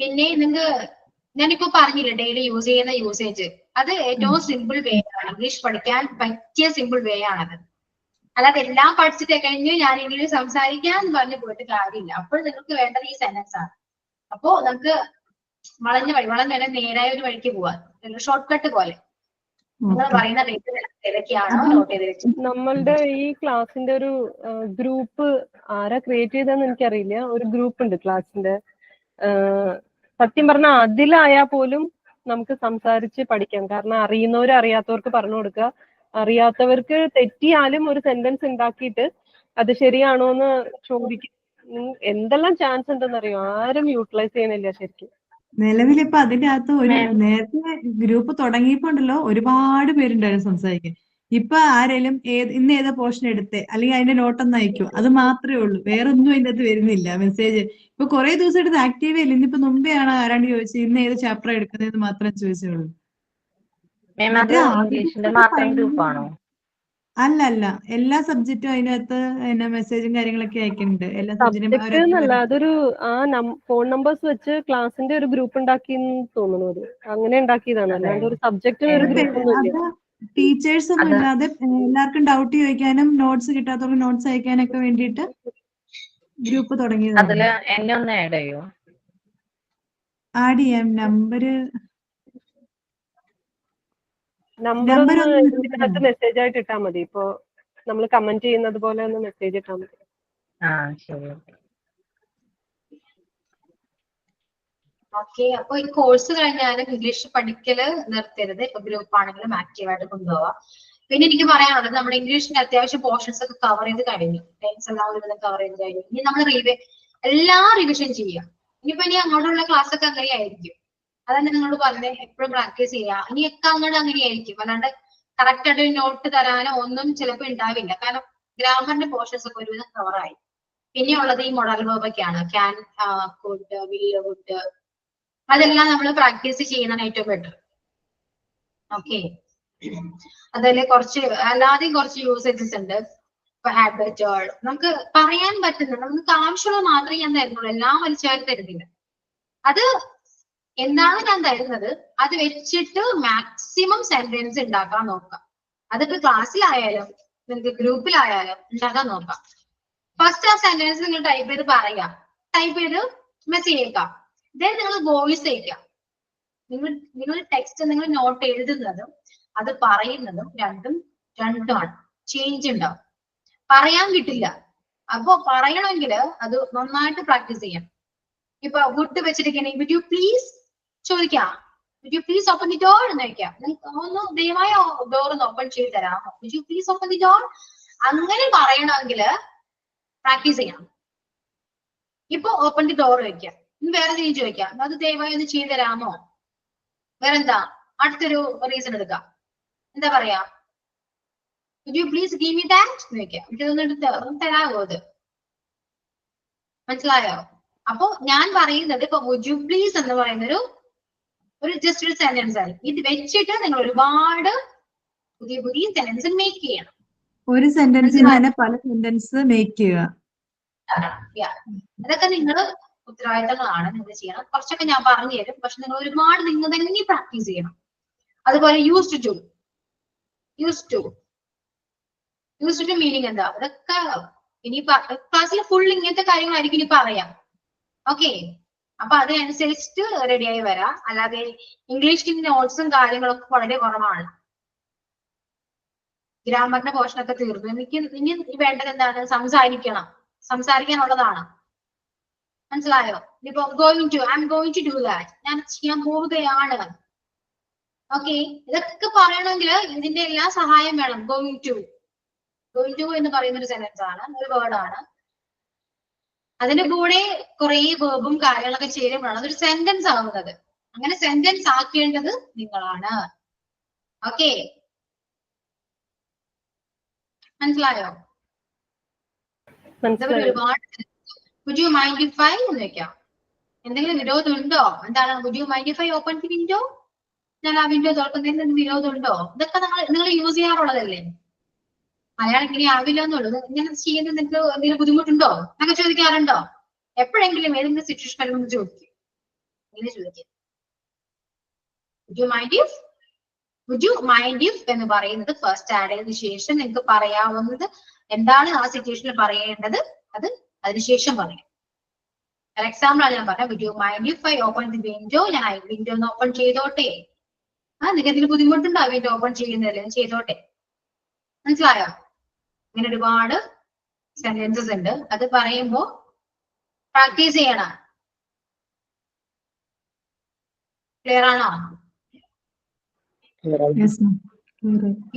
പിന്നെ നിങ്ങൾക്ക് ഞാനിപ്പോ പറഞ്ഞില്ല ഡെയിലി യൂസ് ചെയ്യുന്ന യൂസേജ്, അത് ഏറ്റവും സിമ്പിൾ വേ ആണ്. ഇംഗ്ലീഷ് പഠിക്കാൻ പറ്റിയ സിമ്പിൾ വേ ആണത്. അല്ലാതെ എല്ലാം പഠിച്ചിട്ട് കഴിഞ്ഞ് ഞാൻ ഇംഗ്ലീഷ് സംസാരിക്കാൻ പറഞ്ഞു പോയിട്ട് കാര്യമില്ല. അപ്പോൾ നിങ്ങൾക്ക് വേണ്ടത് ഈ സെന്റൻസ് ആണ്. അപ്പോ നമുക്ക് വളഞ്ഞ നേരായ ഒരു വഴിക്ക് പോവാൻ, ഷോർട്ട് കട്ട് പോലെ. നിങ്ങൾ പറയുന്ന ഏതൊക്കെയാണോ നോട്ട് ചെയ്ത് വെച്ചു. നമ്മളുടെ ഈ ക്ലാസിന്റെ ഒരു ഗ്രൂപ്പ് ആരാ ക്രിയേറ്റ് ചെയ്തതെന്ന് എനിക്കറിയില്ല. ഒരു ഗ്രൂപ്പ് ഉണ്ട് ക്ലാസിന്റെ. സത്യം പറഞ്ഞാൽ അതിലായാൽ പോലും നമുക്ക് സംസാരിച്ച് പഠിക്കാം. കാരണം അറിയുന്നവര് അറിയാത്തവർക്ക് പറഞ്ഞു കൊടുക്കുക, അറിയാത്തവർക്ക് തെറ്റിയാലും ഒരു സെന്റൻസ് ഉണ്ടാക്കിയിട്ട് അത് ശരിയാണോ എന്ന് ചോദിക്കും. എന്തെല്ലാം ചാൻസ് ഉണ്ടെന്നറിയോ? ആരും യൂട്ടിലൈസ് ചെയ്യണില്ല ശരിക്കും. നിലവിലിപ്പോ അതിന്റെ അകത്ത് ഒരു നേരത്തെ ഗ്രൂപ്പ് തുടങ്ങിയപ്പോ ഉണ്ടല്ലോ ഒരുപാട് പേരുണ്ടായിരുന്നു സംസാരിക്കാൻ. ഇപ്പൊ ആരെങ്കിലും ഇന്ന് ഏതാ പോർഷൻ എടുത്തേ അല്ലെങ്കിൽ അതിന്റെ നോട്ടൊന്ന് അയക്കും, അത് മാത്രമേ ഉള്ളൂ. വേറെ ഒന്നും അതിന്റെ അകത്ത് വരുന്നില്ല മെസ്സേജ്. ഇപ്പൊ കുറെ ദിവസമായിട്ട് ആക്റ്റീവേ ഇല്ല. ഇന്നിപ്പോ മുമ്പേ ആണ് ആരാണ്ട് ചോദിച്ചത് ഇന്ന് ഏത് ചാപ്റ്റർ എടുക്കുന്നതെന്ന് മാത്രം ചോദിച്ചുള്ളൂ. അല്ല, എല്ലാ സബ്ജക്റ്റും അതിനകത്ത് മെസ്സേജും കാര്യങ്ങളൊക്കെ അയക്കുന്നുണ്ട്. എല്ലാ സബ്ജക്റ്റ് അതൊരു ഫോൺ നമ്പേഴ്സ് വെച്ച് ക്ലാസിന്റെ ഒരു ഗ്രൂപ്പ് ഉണ്ടാക്കി തോന്നുന്നു. അത് അങ്ങനെ ഉണ്ടാക്കിയതാണ്, അല്ലാണ്ട് ഒരു സബ്ജക്റ്റിന് ഒരു ഗ്രൂപ്പ് ഒന്നുമില്ല. ടീച്ചേഴ്സ് ഒന്നും ഇല്ലാതെ എല്ലാവർക്കും ഡൗട്ട് ചോദിക്കാനും നോട്ട്സ് കിട്ടാത്തവർക്ക് നോട്ട്സ് അയക്കാനൊക്കെ വേണ്ടിയിട്ട് ഗ്രൂപ്പ് തുടങ്ങിയതാണ്. ആഡ് ചെയ്യാം. നമ്പർ മെസ്സേജ് ആയിട്ട് ഇട്ടാൽ മതി. ഇപ്പൊ നമ്മൾ കമന്റ് ചെയ്യുന്നത് പോലെ ഒന്ന് മെസ്സേജ് ഇട്ടാൽ മതി. ഓക്കെ, അപ്പൊ ഈ കോഴ്സ് കഴിഞ്ഞാലും ഇംഗ്ലീഷ് പഠിക്കല് നിർത്തരുത്. ഇപ്പൊ ഗ്രൂപ്പ് ആണെങ്കിലും ആക്റ്റീവായിട്ട് കൊണ്ടുപോവാം. പിന്നെ എനിക്ക് പറയാനുള്ളത്, നമ്മുടെ ഇംഗ്ലീഷിന്റെ അത്യാവശ്യം പോർഷൻസ് ഒക്കെ കവർ ചെയ്ത് കഴിഞ്ഞു. ടെൻസ് എല്ലാം കവർ ചെയ്ത് കഴിഞ്ഞു. ഇനി നമ്മൾ എല്ലാ റിവിഷൻ ചെയ്യാം. ഇനി അങ്ങോട്ടുള്ള ക്ലാസ് ഒക്കെ അങ്ങനെയായിരിക്കും. അതന്നെ നിങ്ങളോട് പറഞ്ഞേ, എപ്പോഴും പ്രാക്ടീസ് ചെയ്യാം. ഇനിയൊക്കെ അങ്ങനെയായിരിക്കും. അല്ലാണ്ട് കറക്റ്റ് ആയിട്ട് നോട്ട് തരാനോ ഒന്നും ചിലപ്പോൾ ഉണ്ടാവില്ല. കാരണം ഗ്രാമറിന്റെ പോർഷൻസ് ഒക്കെ ഒരുവിധം കവറായി. പിന്നെയുള്ളത് ഈ മൊഡൽ വേർബ് ഒക്കെയാണ്. Can, could, will, would. അതെല്ലാം നമ്മൾ പ്രാക്ടീസ് ചെയ്യുന്നതാണ് ഏറ്റവും ബെറ്റർ. ഓക്കെ, അതിൽ കുറച്ച് അല്ലാതെയും കുറച്ച് യൂസേജസ് ഉണ്ട്. ഹാബിറ്റ്, നമുക്ക് പറയാൻ പറ്റുന്നത്, നമുക്ക് ആവശ്യമുള്ളത് മാത്രമേ ഞാൻ തരുന്നുള്ളൂ, എല്ലാം വലിച്ചാൽ തരുന്നില്ല. അത് എന്താണ് ഞാൻ തരുന്നത് അത് വെച്ചിട്ട് മാക്സിമം സെന്റൻസ് ഉണ്ടാക്കാൻ നോക്കാം. അതിപ്പോ ക്ലാസ്സിലായാലും നിങ്ങൾക്ക് ഗ്രൂപ്പിലായാലും ഉണ്ടാക്കാൻ നോക്കാം. ഫസ്റ്റ് ആ സെന്റൻസ് നിങ്ങൾ ടൈപ്പ് ചെയ്ത് പറയാം, ടൈപ്പ് ചെയ്ത് മെസ്സേജ് അയക്കാം. ദെൻ നിങ്ങൾ വോയിസ് അയക്കാം. നിങ്ങൾ ടെക്സ്റ്റ് നിങ്ങൾ നോട്ട് എഴുതുന്നതും അത് പറയുന്നതും രണ്ടുമാണ്. ചേഞ്ച് ഉണ്ടാവും, പറയാൻ കിട്ടില്ല. അപ്പൊ പറയണമെങ്കിൽ അത് നന്നായിട്ട് പ്രാക്ടീസ് ചെയ്യാം. ഇപ്പൊ വുഡ് വെച്ചിരിക്കണെങ്കിൽ would you please ചോദിക്കാം, would you please open the door എന്ന് ചോദിക്കാം. ഒന്ന് ദയവായി ഡോർ ഒന്ന് ഓപ്പൺ ചെയ്ത് തരാമോ, would you please open the door. അങ്ങനെ പറയണമെങ്കിൽ പ്രാക്ടീസ് ചെയ്യണം. ഇപ്പൊ ഓപ്പൺ ദി ഡോർ ചോദിക്കാം, വേറെ ചേഞ്ച് ചോദിക്കാം, അത് ദയവായി ഒന്ന് ചെയ്ത് തരാമോ. വേറെന്താ, അടുത്തൊരു റീസൺ എടുക്കാം. എന്താ പറയാ, would you please give me that എന്ന് ചോദിക്കാം. ഇതൊന്നും തരാമോ അത്. മനസ്സിലായോ? അപ്പൊ ഞാൻ പറയുന്നത് ഇപ്പൊ would you please എന്ന് പറയുന്ന ഒരു ജസ്റ്റ് ഒരു സെന്റൻസ് ആണ്. ഇത് വെച്ചിട്ട് നിങ്ങൾ ഒരുപാട് പുതിയ സെന്റൻസ് മേക്ക് ചെയ്യണം. ഒരു സെന്റൻസിൽ തന്നെ പല സെന്റൻസ് മേക്ക് ചെയ്യുക. അതൊക്കെ നിങ്ങൾ ഉത്തരവാദിത്തങ്ങളാണ്, നിങ്ങൾ ചെയ്യണം. കുറച്ചൊക്കെ ഞാൻ പറഞ്ഞു തരും, പക്ഷെ നിങ്ങൾ ഒരുപാട് നിങ്ങൾ തന്നെ പ്രാക്ടീസ് ചെയ്യണം. അതുപോലെ യൂസ്ഡ് ടു മീനിങ് എന്താ, അതൊക്കെ ഇനി ക്ലാസ്സിൽ ഫുൾ ഇങ്ങനത്തെ കാര്യങ്ങളായിരിക്കും ഇനി പറയാം. ഓക്കെ, അപ്പൊ അതിനനുസരിച്ചിട്ട് റെഡിയായി വരാം. അല്ലാതെ ഇംഗ്ലീഷിന്റെ നോട്ട്സും കാര്യങ്ങളൊക്കെ വളരെ കുറവാണ്. ഗ്രാമറിന്റെ പോർഷനൊക്കെ തീർന്നു. ഇനി വേണ്ടത് എന്താണ്, സംസാരിക്കാനുള്ളതാണ്. മനസ്സിലായോ? ഇപ്പൊ I am going to do that, ഞാൻ ചെയ്യാൻ പോവുകയാണ്. ഓക്കെ, ഇതൊക്കെ പറയണമെങ്കിൽ ഇതിന്റെ എല്ലാ സഹായം വേണം. ഗോയിങ് ടു എന്ന് പറയുന്ന ഒരു സെന്റൻസ് ആണ്, ഒരു വേർഡാണ്. അതിന്റെ കൂടെ കുറെ വേർബും കാര്യങ്ങളൊക്കെ ചേരുമ്പോഴാണ് അതൊരു സെന്റൻസ് ആവുന്നത്. അങ്ങനെ സെന്റൻസ് ആക്കേണ്ടത് നിങ്ങളാണ്. ഓക്കെ, മനസ്സിലായോ? ഒരുപാട് would you mind if I എന്ന് വെക്കാം. എന്തെങ്കിലും വിരോധം ഉണ്ടോ? എന്താണ് would you mind if I open the window? ഞാൻ ആ വിൻഡോ തുറക്കുന്നതിന് വിരോധം ഉണ്ടോ? ഇതൊക്കെ നിങ്ങൾ യൂസ് ചെയ്യാറുള്ളതല്ലേ. മലയാളം ഇങ്ങനെ ആവില്ല എന്നുള്ളത്, ഇങ്ങനെ ചെയ്യുന്നത് നിങ്ങൾക്ക് എന്തെങ്കിലും ബുദ്ധിമുട്ടുണ്ടോ എന്നൊക്കെ ചോദിക്കാറുണ്ടോ? എപ്പോഴെങ്കിലും ഏതെങ്കിലും സിറ്റുവേഷൻ വരുമ്പോൾ ചോദിക്കും, ഇങ്ങനെ ചോദിക്കും would you mind if എന്ന് പറയുന്നത് ഫസ്റ്റ് ആഡ് ചെയ്തതിനു ശേഷം നിങ്ങൾക്ക് പറയാവുന്നത് എന്താണ് ആ സിറ്റുവേഷനിൽ പറയേണ്ടത് അത് അതിനുശേഷം പറയാം. ഫോർ എക്സാമ്പിൾ ആണ് ഞാൻ പറഞ്ഞത്, would you mind if I open the window? ഞാൻ വിൻഡോ ഒന്ന് ഓപ്പൺ ചെയ്തോട്ടെ. നിങ്ങൾക്ക് എന്തെങ്കിലും ബുദ്ധിമുട്ടുണ്ടോ വിൻഡോ ഓപ്പൺ ചെയ്യുന്നതിൽ? ചെയ്തോട്ടെ. മനസ്സിലായോ? ഇങ്ങനെ ഒരുപാട് സെന്റൻസസ് ഉണ്ട്. അത് പറയുമ്പോ പ്രാക്ടീസ് ചെയ്യണം. ക്ലിയർ ആണോ?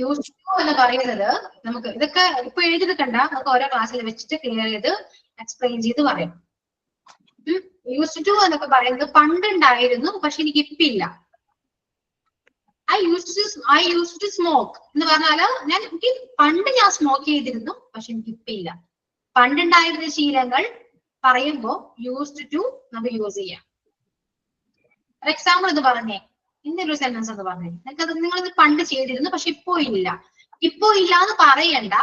യൂസ് ടു എന്ന് പറയുന്നത് നമുക്ക് ഇതൊക്കെ ഇപ്പൊ എഴുതിയെടുക്കണ്ട, നമുക്ക് ഓരോ ക്ലാസ്സിൽ വെച്ചിട്ട് ക്ലിയർ ചെയ്ത് എക്സ്പ്ലെയിൻ ചെയ്ത് പറയും. യൂസ് ടു എന്നൊക്കെ പറയുന്നത് പണ്ടുണ്ടായിരുന്നു, പക്ഷെ എനിക്ക് ഇപ്പില്ല. ഐ യൂസ് ടു സ്മോക്ക് എന്ന് പറഞ്ഞാല് എനിക്ക് പണ്ട് ഞാൻ സ്മോക്ക് ചെയ്തിരുന്നു, പക്ഷെ എനിക്ക് ഇപ്പില്ല. പണ്ടുണ്ടായിരുന്ന ശീലങ്ങൾ പറയുമ്പോ യൂസ്ഡ് ടു നമുക്ക് യൂസ് ചെയ്യാം. ഫോർ എക്സാമ്പിൾ എന്ന് പറഞ്ഞേ, ഇന്നൊരു സെന്റൻസ് എന്ന് പറഞ്ഞേ, നിങ്ങളത് പണ്ട് ചെയ്തിരുന്നു പക്ഷെ ഇപ്പോ ഇല്ല. ഇപ്പോ ഇല്ല എന്ന് പറയണ്ട,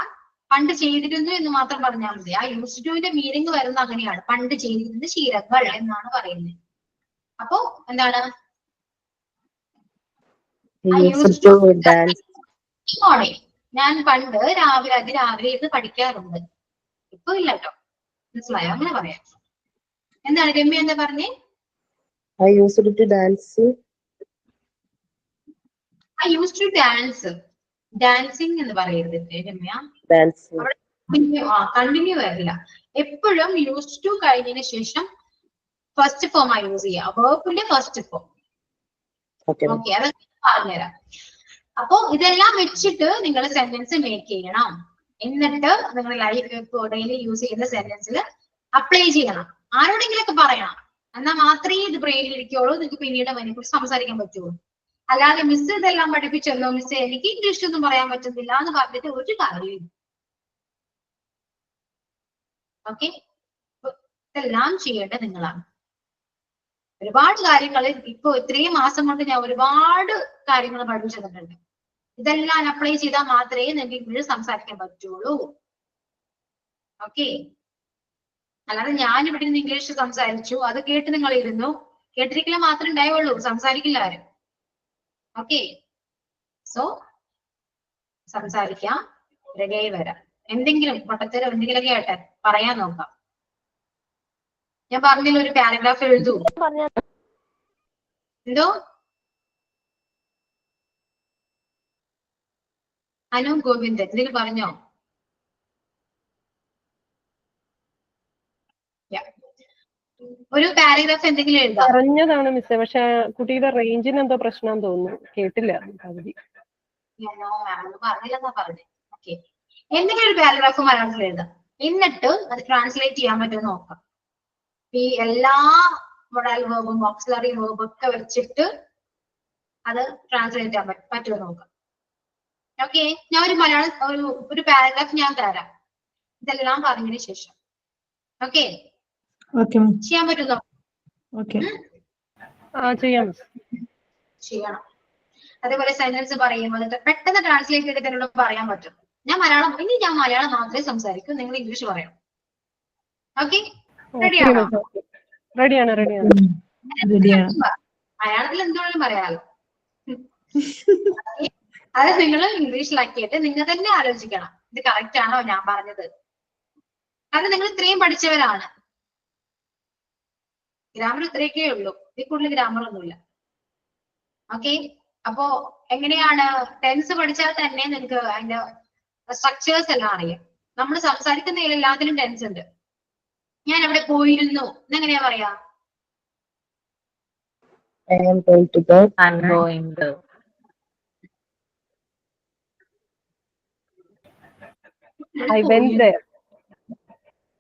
പണ്ട് ചെയ്തിരുന്നു എന്ന് മാത്രം പറഞ്ഞാൽ മതി. ആ യൂസ്ഡ് ടുവിന്റെ മീനിങ് വരുന്നത് അങ്ങനെയാണ്, പണ്ട് ചെയ്തിരുന്ന ശീലങ്ങൾ എന്നാണ് പറയുന്നത്. അപ്പോ എന്താണ്, ഞാൻ പണ്ട് അതിരാവിലെ ഇരുന്ന് പഠിക്കാറുണ്ട്, ഇപ്പൊ ഇല്ല കേട്ടോ. മനസ്സിലായോ? അങ്ങനെ പറയാം. എന്താണ് രമ്യ എന്താ പറഞ്ഞേ? I used to dance. I used to dance. Dancing എന്ന് പറയരുത് രമ്യ. കണ്ടിന്യൂ വരില്ല. എപ്പോഴും യൂസ് ടു കഴിഞ്ഞതിന് ശേഷം ഫസ്റ്റ് ഫോം ആ യൂസ് ചെയ്യാം, വേർബിന്റെ ഫസ്റ്റ് ഫോം. ഓക്കെ, അതൊക്കെ പറഞ്ഞുതരാം. അപ്പൊ ഇതെല്ലാം വെച്ചിട്ട് നിങ്ങൾ സെന്റൻസ് മേക്ക് ചെയ്യണം. എന്നിട്ട് നിങ്ങൾ ലൈഫ് ഡെയിലി യൂസ് ചെയ്യുന്ന സെന്റൻസിൽ അപ്ലൈ ചെയ്യണം. ആരോടെങ്കിലും ഒക്കെ പറയണം, എന്നാൽ മാത്രമേ ഇത് ബ്രെയിനിൽ ഇരിക്കുള്ളൂ. നിങ്ങൾക്ക് പിന്നീട് അതിനെക്കുറിച്ച് സംസാരിക്കാൻ പറ്റുള്ളൂ. അല്ലാതെ മിസ് ഇതെല്ലാം പഠിപ്പിച്ചല്ലോ, മിസ് എനിക്ക് ഇംഗ്ലീഷ് ഒന്നും പറയാൻ പറ്റുന്നില്ല എന്ന് പറഞ്ഞിട്ട് ഒരു കാര്യമില്ല. ഓക്കെ, ഇതെല്ലാം ചെയ്യേണ്ടത് നിങ്ങളാണ്. ഒരുപാട് കാര്യങ്ങൾ ഇപ്പൊ ഇത്രയും മാസം കൊണ്ട് ഞാൻ ഒരുപാട് കാര്യങ്ങൾ പഠിച്ചു തന്നിട്ടുണ്ട്. ഇതെല്ലാം അപ്ലൈ ചെയ്താൽ മാത്രമേ നിങ്ങൾക്ക് ഇംഗ്ലീഷ് സംസാരിക്കാൻ പറ്റുള്ളൂ. ഓക്കെ, അല്ലാതെ ഞാൻ ഇവിടെ നിന്ന് ഇംഗ്ലീഷ് സംസാരിച്ചു, അത് കേട്ട് നിങ്ങൾ ഇരുന്നു, കേട്ടിരിക്കല മാത്രമേ ഉണ്ടായുള്ളൂ, സംസാരിക്കില്ല ആരും. ഓക്കെ, സോ സംസാരിക്കാം, റെഡിയായി വരാം. എന്തെങ്കിലും പൊട്ടത്തരം എന്തെങ്കിലുമൊക്കെ ആട്ടെ പറയാൻ നോക്കാം. ഞാൻ പറഞ്ഞില്ല ഒരു പാരഗ്രാഫ് എഴുതൂ. എന്തോ അനു ഗോവിന്ദൻ എന്തെങ്കിലും പറഞ്ഞോ? ഒരു പാരഗ്രാഫ് എന്തെങ്കിലും എഴുതാം. പറഞ്ഞതാണ് മിസ്സേ, പക്ഷെ കുട്ടിയുടെ റേഞ്ചിന് എന്തോ പ്രശ്നം തോന്നുന്നു, കേട്ടില്ല പകുതി. പറഞ്ഞില്ലെന്നാ പറഞ്ഞേ. ഓക്കെ, എന്തെങ്കിലും ഒരു പാരഗ്രാഫ് മലയാളത്തിൽ എഴുതാം, എന്നിട്ട് അത് ട്രാൻസ്ലേറ്റ് ചെയ്യാൻ പറ്റുമെന്ന് നോക്കാം. ഈ എല്ലാ മൊഡൽ വേർബും ഓക്സിലറി വേർബും ഒക്കെ വെച്ചിട്ട് അത് ട്രാൻസ്ലേറ്റ് ചെയ്യാൻ പറ്റുമോ നോക്കാം. ഓക്കെ, ഞാൻ ഒരു മലയാളം ഒരു പാരഗ്രാഫ് ഞാൻ തരാം, ഇതെല്ലാം പറഞ്ഞതിന് ശേഷം. ഓക്കെ, ചെയ്യാൻ പറ്റുമോ? ചെയ്യണം. അതേപോലെ സെന്റൻസ് പറയുമ്പോൾ പെട്ടെന്ന് ട്രാൻസ്ലേറ്റ് ചെയ്തിട്ട് എന്നോട് പറയാൻ പറ്റും. ഞാൻ മലയാളം മാത്രമേ സംസാരിക്കൂ, നിങ്ങൾ ഇംഗ്ലീഷ് പറയണം. ഓക്കെ, റെഡിയാണോ? റെഡിയാണ്. മലയാളത്തിൽ എന്തുകൊണ്ടും പറയാലോ. അത് നിങ്ങൾ ഇംഗ്ലീഷിലാക്കിയിട്ട് നിങ്ങൾ തന്നെ ആലോചിക്കണം, ഇത് കറക്റ്റ് ആണോ ഞാൻ പറഞ്ഞത്. കാരണം നിങ്ങൾ ഇത്രയും പഠിച്ചവരാണ്. ഗ്രാമർ ഇത്രയൊക്കെ ഉള്ളൂ, ഇതിൽ കൂടുതൽ ഗ്രാമർ ഒന്നുമില്ല. ഓക്കെ, അപ്പോ എങ്ങനെയാണ് ടെൻസ് പഠിച്ചാൽ തന്നെ നിങ്ങൾക്ക് അതിന്റെ സ്ട്രക്ചേഴ്സ് എല്ലാം അറിയാം. നമ്മൾ സംസാരിക്കുന്നതിൽ എല്ലാത്തിനും ടെൻസ് ഉണ്ട്. ഞാൻ അവിടെ പോയിരുന്നു എന്നെങ്ങനെയാ പറയാ? I am going to go. I'm going to. I went there.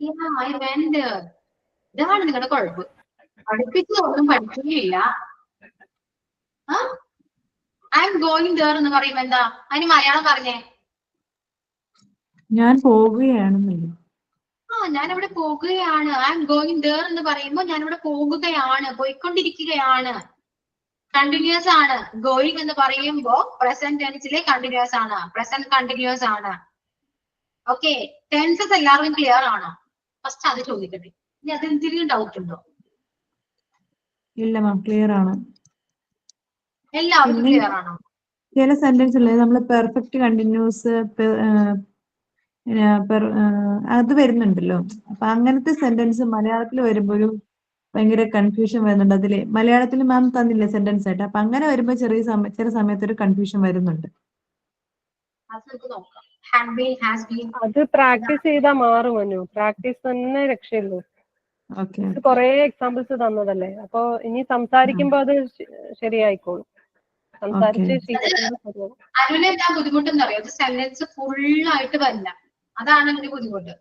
Yeah, I went there. ഇതാണ് നിങ്ങളുടെ കുഴപ്പം. പഠിപ്പിച്ചതൊന്നും പഠിക്കുന്നില്ല. ഐ എം ഗോയിങ് there എന്ന് പറയുമ്പോ എന്താ? അതിന് മലയാളം പറഞ്ഞേ. ഞാൻ പോവുകയാണെന്നല്ലോ. ഞാൻ അവിടെ പോകുകയാണ്. ഐ എം ഗോയിങ് there എന്ന് പറയുമ്പോ ഞാൻ ഇവിടെ പോകുകയാണ്, പോയിക്കൊണ്ടിരിക്കുകയാണ്, കണ്ടിന്യൂസ് ആണ്. ഗോയിങ് എന്ന് പറയുമ്പോ പ്രസന്റ് ടെൻസിലെ കണ്ടിന്യൂസ് ആണ്, പ്രസന്റ് കണ്ടിന്യൂസ് ആണ്. ഓക്കെ, ടെൻസസ് എല്ലാവർക്കും ക്ലിയർ ആണോ? ഫസ്റ്റ് അത് ചോദിക്കട്ടെ. ഇനി അതെന്തെങ്കിലും ഡൗട്ട് ഉണ്ടോ? ഇല്ല മാം, ക്ലിയർ ആണ്. എല്ലാവർക്കും ക്ലിയർ ആണോ? ചില സെന്റൻസ് അല്ലേ നമ്മൾ പെർഫെക്റ്റ് കണ്ടിന്യൂസ് അത് വരുന്നുണ്ടല്ലോ. അപ്പൊ അങ്ങനത്തെ സെന്റൻസ് മലയാളത്തിൽ വരുമ്പോഴും ഭയങ്കര കൺഫ്യൂഷൻ വരുന്നുണ്ട്. അതില് മലയാളത്തിൽ മാം തന്നില്ല സെന്റൻസ് ആയിട്ട്. അപ്പൊ അങ്ങനെ വരുമ്പോ ചില സമയത്ത് ഒരു കൺഫ്യൂഷൻ വരുന്നുണ്ട്. അത് പ്രാക്ടീസ് ചെയ്താൽ മാറുമല്ലോ. പ്രാക്ടീസ് തന്നെ രക്ഷയുള്ളൂ. കൊറേ എക്സാമ്പിൾസ് തന്നതല്ലേ, അപ്പൊ ഇനി സംസാരിക്കുമ്പോ അത് ശരിയായിക്കോളും. അതിന് എന്താ ബുദ്ധിമുട്ടെന്ന് അറിയാം, സെന്റൻസ് ഫുള്ളായിട്ട് വരില്ല, അതാണ് അതിന്റെ ബുദ്ധിമുട്ട്.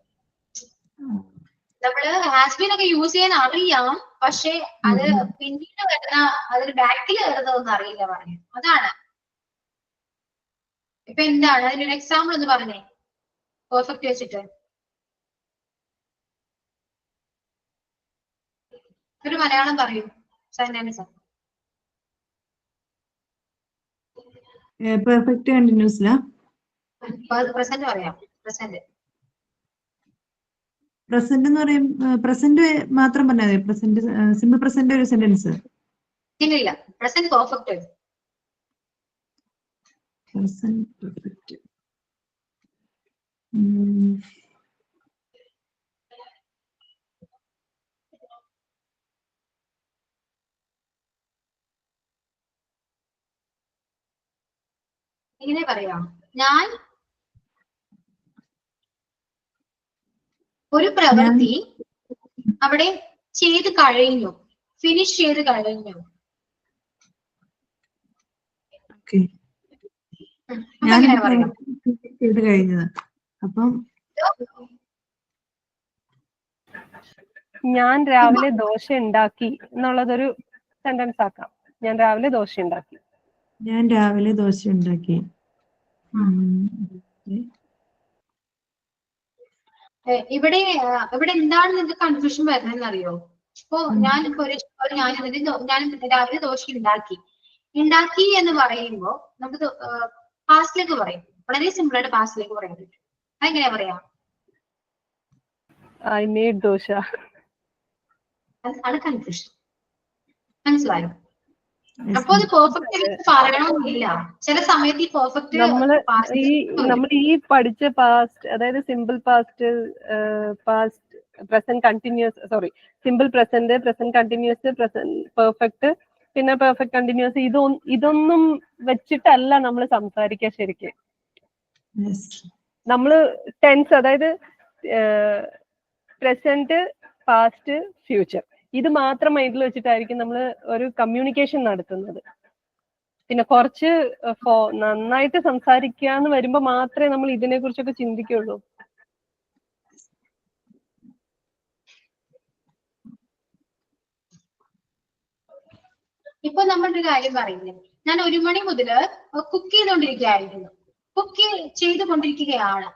നമ്മള് ഹാസ് ബീൻ ഒക്കെ യൂസ് ചെയ്യാൻ അറിയാം, പക്ഷെ അത് പിന്നീട് വരുന്ന അതിന് ബാക്കിൽ വരുന്നതൊന്നും അറിയില്ല പറഞ്ഞു. അതാണ് ഇപ്പൊ എന്താണ് അതിനൊരു എക്സാമ്പിൾ ഒന്ന് പറഞ്ഞേ, പെർഫെക്റ്റ് വെച്ചിട്ട് ഒരു മലയാളം പറയൂ സെന്റൻസ്. പെർഫെക്റ്റ് കണ്ടിന്യൂസിലാ പ്രസന്റ് പറയാം. പ്രസന്റ് എന്ന് പറയും. പ്രസന്റ് മാത്രം പറഞ്ഞാൽ മതി. പ്രസന്റ്, സിമ്പിൾ പ്രസന്റ് ഒരു സെന്റൻസ്. ഇല്ല, പ്രസന്റ് പെർഫെക്റ്റ്. Present perfect. ഇങ്ങനെ പറയാം, ഞാൻ ഒരു പ്രവൃത്തി അവിടെ ചെയ്ത് കഴിഞ്ഞു, ഫിനിഷ് ചെയ്ത് കഴിഞ്ഞു. ചെയ്ത് കഴിഞ്ഞത്. അപ്പം ഞാൻ രാവിലെ ദോശ ഉണ്ടാക്കി എന്നുള്ളതൊരു സെന്റൻസ് ആക്കാം. ഞാൻ രാവിലെ ദോശ ഉണ്ടാക്കി. ഇവിടെ എന്താണ് നിങ്ങൾക്ക് കൺഫ്യൂഷൻ വരുന്നതെന്ന് അറിയോ? ഇപ്പോ ഞാനിപ്പോ ഞാൻ രാവിലെ ദോശ ഉണ്ടാക്കി എന്ന് പറയുമ്പോ നമുക്ക് പാസ്റ്റിലേക്ക് പറയും. വളരെ സിമ്പിൾ ആയിട്ട് പാസ്റ്റിലേക്ക് പറയാൻ പറ്റും. അതെങ്ങനെയാ പറയാ? I made dosha. അത് കൺഫ്യൂഷൻ. മനസ്സിലായോ? അപ്പൊ അത് പെർഫെക്റ്റ് പറയണമെന്നില്ല. ചില സമയത്ത് ഈ പെർഫെക്റ്റ് നമ്മൾ ഈ പഠിച്ച പാസ്റ്റ്, അതായത് simple past, present continuous, sorry simple present, present continuous, present perfect, പിന്നെ പെർഫെക്റ്റ് കണ്ടിന്യൂസ്, ഇതൊന്നും വെച്ചിട്ടല്ല നമ്മൾ സംസാരിക്കുക. ശരിക്കും നമ്മള് ടെൻസ്, അതായത് പ്രസന്റ്, പാസ്റ്റ്, ഫ്യൂച്ചർ, ഇത് മാത്രം മൈൻഡിൽ വെച്ചിട്ടായിരിക്കും നമ്മൾ ഒരു കമ്മ്യൂണിക്കേഷൻ നടത്തുന്നത്. പിന്നെ കുറച്ച് നന്നായിട്ട് സംസാരിക്കാന്ന് വരുമ്പോ മാത്രമേ നമ്മൾ ഇതിനെ കുറിച്ചൊക്കെ ചിന്തിക്കുള്ളൂ. ഇപ്പൊ നമ്മളൊരു കാര്യം പറയുന്നത്, ഞാൻ 1 മണി മുതൽ കുക്ക് ചെയ്തുകൊണ്ടിരിക്കുകയായിരുന്നു. കുക്ക് ചെയ്തുകൊണ്ടിരിക്കുകയാണ്.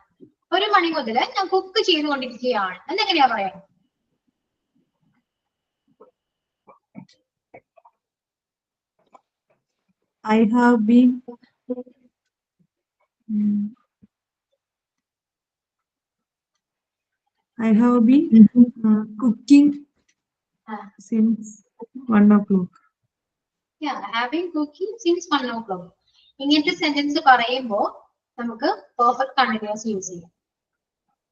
1 മണി മുതൽ ഞാൻ കുക്ക് ചെയ്തുകൊണ്ടിരിക്കുകയാണ് എന്നെങ്ങനെയാ പറയാ? I have been cooking since 1 o'clock. Yeah, having cooking since 1 o'clock. ഇങ്ങനത്തെ സെന്റൻസ് പറയുമ്പോ നമുക്ക് പെർഫെക്റ്റ് കണ്ടിന്യൂസ് യൂസ് ചെയ്യാം.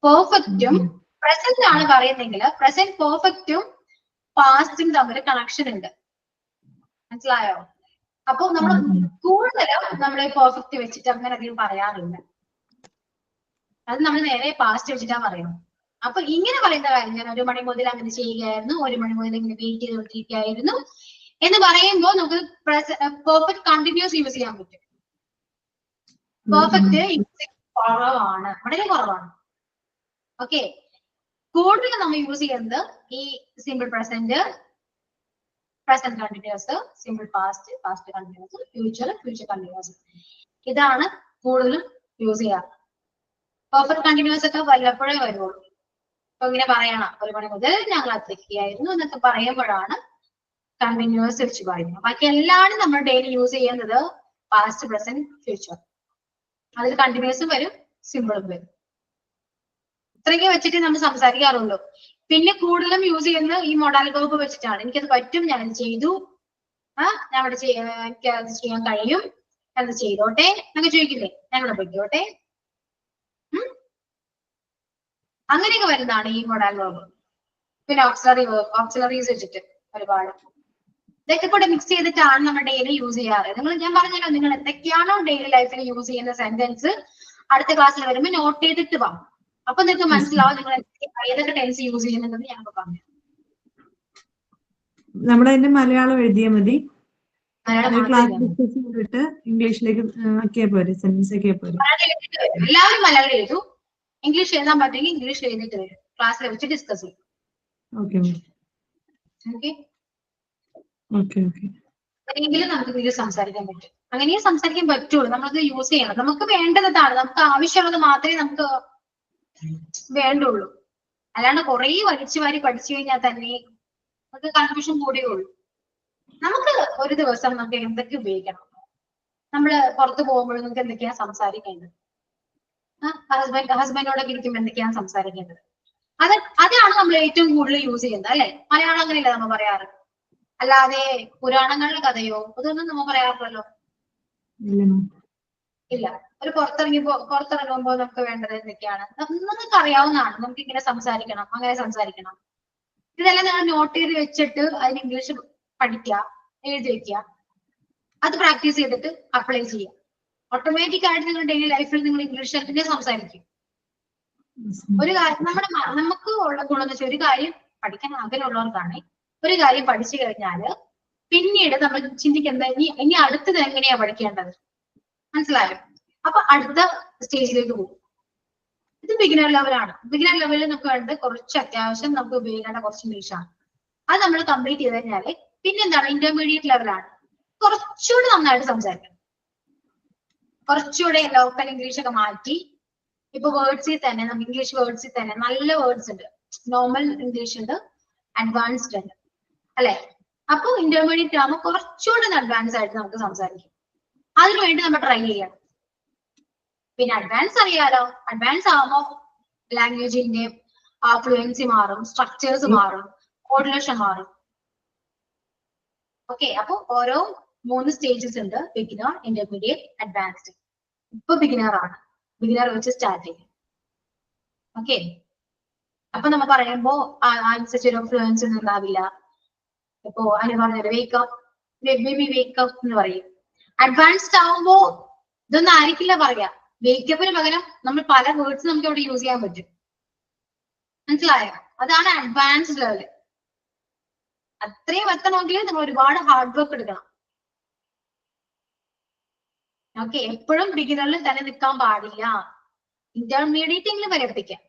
പെർഫെക്റ്റും പ്രസന്റ് ആണ് പറയുന്നെങ്കിൽ പ്രസന്റ് പെർഫെക്റ്റും പാസ്റ്റും തമ്മിൽ കണക്ഷൻ ഉണ്ട്. മനസ്സിലായോ? അപ്പൊ നമ്മൾ കൂടുതലും നമ്മളെ പെർഫെക്റ്റ് വെച്ചിട്ട് അങ്ങനെ അധികം പറയാറില്ല. അത് നമ്മൾ നേരെ പാസ്റ്റ് വെച്ചിട്ടാ പറയുന്നത്. അപ്പൊ ഇങ്ങനെ പറയുന്ന കാര്യം, ഞാൻ 1 മണി മുതൽ അങ്ങനെ ചെയ്യുകയായിരുന്നു, 1 മണി മുതൽ ഇങ്ങനെ വെയിറ്റ് ചെയ്തുകൊണ്ടിരിക്കുകയായിരുന്നു എന്ന് പറയുമ്പോൾ നമുക്ക് പെർഫെക്റ്റ് കണ്ടിന്യൂസ് യൂസ് ചെയ്യാൻ പറ്റും. പെർഫെക്റ്റ് കുറവാണ്, വളരെ കുറവാണ്. ഓക്കെ, കൂടുതൽ നമ്മൾ യൂസ് ചെയ്യുന്നത് ഈ simple present, present continuous, simple past, past continuous, future, future continuous, ഇതാണ് കൂടുതലും യൂസ് ചെയ്യാറ്. പെർഫെക്റ്റ് കണ്ടിന്യൂസ് ഒക്കെ വല്ലപ്പോഴേ വരുള്ളൂ. അപ്പൊ ഇങ്ങനെ പറയണം, 1 മണി മുതൽ ഞങ്ങൾ എത്തിക്കുകയായിരുന്നു എന്നൊക്കെ പറയുമ്പോഴാണ് കണ്ടിന്യൂസ് വെച്ച് പറയുന്നത്. ബാക്കി എല്ലാവരും നമ്മൾ ഡെയിലി യൂസ് ചെയ്യുന്നത് പാസ്റ്റ്, പ്രസന്റ്, ഫ്യൂച്ചർ. അതിൽ കണ്ടിന്യൂസും വരും, സിമ്പിളും വരും. ഇത്രയൊക്കെ വെച്ചിട്ട് നമ്മൾ സംസാരിക്കാറുള്ളൂ. പിന്നെ കൂടുതലും യൂസ് ചെയ്യുന്നത് ഈ മൊഡാൽ വെർബ് വെച്ചിട്ടാണ്. എനിക്കത് പറ്റും, ഞാനത് ചെയ്തു, ഞാൻ അവിടെ എനിക്കത് ചെയ്യാൻ കഴിയും, അത് ചെയ്തോട്ടെ എന്നൊക്കെ ചോദിക്കില്ലേ, ഞങ്ങൾ പൊയ്ക്കോട്ടെ, അങ്ങനെയൊക്കെ വരുന്നതാണ് ഈ മൊഡാൽ വെർബ്. പിന്നെ ഓക്സിലറീസ് വെച്ചിട്ട് ഒരുപാട് ഇതൊക്കെ കൂടെ മിക്സ് ചെയ്തിട്ടാണ് നമ്മൾ ഡെയിലി യൂസ് ചെയ്യാറ്. ഞാൻ പറഞ്ഞല്ലോ, നിങ്ങൾ എന്തൊക്കെയാണോ ഡെയിലി ലൈഫിൽ യൂസ് ചെയ്യുന്ന സെന്റൻസ് അടുത്ത ക്ലാസ്സിൽ വരുമ്പോൾ നോട്ട് ചെയ്തിട്ട് വാ. അപ്പൊ നിങ്ങൾക്ക് മനസ്സിലാവും നിങ്ങൾ ഏതൊക്കെ ടെൻസ് യൂസ് ചെയ്യുന്നുണ്ടെന്ന് ഞങ്ങൾക്ക് പറഞ്ഞു. നമ്മളതിന്റെ മലയാളം എഴുതിയാൽ മതി. ക്ലാസ് ഡിസ്കസ് ചെയ്തിട്ട് ഇംഗ്ലീഷിലേക്ക് ആക്കിയാൽ പോരെ, സെന്റൻസ് ആക്കിയാൽ പോരെ. എല്ലാവരും മലയാളം എഴുതൂ, ഇംഗ്ലീഷ് എഴുതാൻ പറ്റുമെങ്കിൽ ഇംഗ്ലീഷ് എഴുതിയിട്ട് വരും, ക്ലാസ്സിൽ വെച്ച് ഡിസ്കസ് ചെയ്യും. അങ്ങനെയെങ്കിലും നമുക്ക് ഇതിൽ സംസാരിക്കാൻ പറ്റും. അങ്ങനെയും സംസാരിക്കാൻ പറ്റുള്ളൂ. നമ്മളത് യൂസ് ചെയ്യണം. നമുക്ക് വേണ്ടതാണ്, നമുക്ക് ആവശ്യമുള്ളത് മാത്രമേ നമുക്ക് വേണ്ടുള്ളൂ. അല്ലാണ്ട് കുറെ വലിച്ചു വാരി പഠിച്ചു കഴിഞ്ഞാൽ തന്നെ നമുക്ക് കൺഫ്യൂഷൻ കൂടിയുള്ളൂ. നമുക്ക് ഒരു ദിവസം നമുക്ക് എന്തൊക്കെ ഉപയോഗിക്കണം, നമ്മള് പുറത്ത് പോകുമ്പോഴും നമുക്ക് എന്തൊക്കെയാ സംസാരിക്കേണ്ടത്, ഹസ്ബൻഡോടൊക്കെ ഇരിക്കുമ്പോൾ എന്തൊക്കെയാണ് സംസാരിക്കേണ്ടത്, അതാണ് നമ്മൾ ഏറ്റവും കൂടുതൽ യൂസ് ചെയ്യുന്നത്, അല്ലെ? മലയാളം അങ്ങനെയല്ല നമ്മൾ പറയാറ്. അല്ലാതെ പുരാണങ്ങളുടെ കഥയോ അതൊന്നും നമ്മൾ പറയാറില്ലല്ലോ. ഇല്ല. ഒരു പുറത്തിറങ്ങുമ്പോ നമുക്ക് വേണ്ടത് എന്തൊക്കെയാണ് നമുക്ക് അറിയാവുന്നതാണ്. നമുക്ക് ഇങ്ങനെ സംസാരിക്കണം, അങ്ങനെ സംസാരിക്കണം, ഇതെല്ലാം നിങ്ങൾ നോട്ട് ചെയ്ത് വെച്ചിട്ട് അതിന് ഇംഗ്ലീഷ് പഠിക്കുക, എഴുതി വെക്കുക, അത് പ്രാക്ടീസ് ചെയ്തിട്ട് അപ്ലൈ ചെയ്യുക. ഓട്ടോമാറ്റിക് ആയിട്ട് നിങ്ങൾ ഡെയിലി ലൈഫിൽ നിങ്ങൾ ഇംഗ്ലീഷ് തന്നെ സംസാരിക്കും. ഒരു കാര്യം നമുക്ക് ഉള്ള ഗുണമെന്ന് വെച്ചാൽ, ഒരു കാര്യം പഠിക്കാൻ ആഗ്രഹമുള്ളവർക്കാണ് ഒരു കാര്യം പഠിച്ചു കഴിഞ്ഞാല് പിന്നീട് നമ്മൾ ചിന്തിക്കുന്നത് ഇനി അടുത്തത് എങ്ങനെയാ പഠിക്കേണ്ടത്, മനസ്സിലായോ? അപ്പൊ അടുത്ത സ്റ്റേജിലേക്ക് പോകും. ഇത് ബിഗിനർ ലെവലാണ്. ബിഗിനർ ലെവലിൽ നമുക്ക് വേണ്ടത് കുറച്ച് അത്യാവശ്യം നമുക്ക് ഉപയോഗിക്കേണ്ട കുറച്ച് ഇംഗ്ലീഷാണ്. അത് നമ്മൾ കംപ്ലീറ്റ് ചെയ്ത് കഴിഞ്ഞാല് പിന്നെ എന്താണ്, ഇന്റർമീഡിയറ്റ് ലെവലാണ്. കുറച്ചുകൂടി നന്നായിട്ട് സംസാരിക്കണം. കുറച്ചുകൂടെ ലോക്കൽ ഇംഗ്ലീഷ് ഒക്കെ മാറ്റി ഇപ്പൊ വേർഡ്സിൽ തന്നെ നമുക്ക് ഇംഗ്ലീഷ് വേർഡ്സിൽ തന്നെ നല്ല വേർഡ്സ് ഉണ്ട്. നോർമൽ ഇംഗ്ലീഷ് ഉണ്ട്, അഡ്വാൻസ്ഡ് ഉണ്ട്, അല്ലെ? അപ്പൊ ഇന്റർമീഡിയറ്റ് ആകുമ്പോൾ കുറച്ചുകൂടെ അഡ്വാൻസ് ആയിട്ട് നമുക്ക് സംസാരിക്കും. അതിനുവേണ്ടി നമ്മൾ ട്രൈ ചെയ്യണം. പിന്നെ അഡ്വാൻസ് അറിയാലോ, അഡ്വാൻസ് ആകുമ്പോൾ ലാംഗ്വേജിന്റെ ഫ്ലുവൻസി മാറും, സ്ട്രക്ചേഴ്സ് മാറും, മോഡുലേഷൻ മാറും. ഓക്കെ, അപ്പൊ ഓരോ 3 സ്റ്റേജസ് ഉണ്ട്: ബിഗിനർ, ഇന്റർമീഡിയറ്റ്, അഡ്വാൻസ്ഡ്. ഇപ്പൊ ബിഗിനർ ആണ്, ബിഗിനർ വെച്ച് സ്റ്റാർട്ട് ചെയ്യും. ഓക്കെ, അപ്പൊ നമ്മൾ പറയുമ്പോ അനുസരിച്ചൊരു ഫ്ലുവൻസി ഒന്നും ഉണ്ടാവില്ല. ഇപ്പൊ അതിന് പറഞ്ഞത് വേക്കപ്പ്, ബേബി വേക്കപ്പ് എന്ന് പറയും. അഡ്വാൻസ്ഡ് ആവുമ്പോ ഇതൊന്നും ആയിരിക്കില്ല പറയാ. വേക്കപ്പിന് പകരം നമ്മൾ പല വേർഡ്സ് നമുക്ക് അവിടെ യൂസ് ചെയ്യാൻ പറ്റും. മനസ്സിലായോ? അതാണ് അഡ്വാൻസ്ഡ് ലെവല്. അത്രയും എത്തണമെങ്കിൽ നിങ്ങൾ ഒരുപാട് ഹാർഡ് വർക്ക് എടുക്കണം. ഓക്കെ, എപ്പോഴും ബിഗിനറിൽ തന്നെ നിൽക്കാൻ പാടില്ല. ഇന്റർമീഡിയറ്റ് എങ്കിലും വരെ എത്തിക്കാം.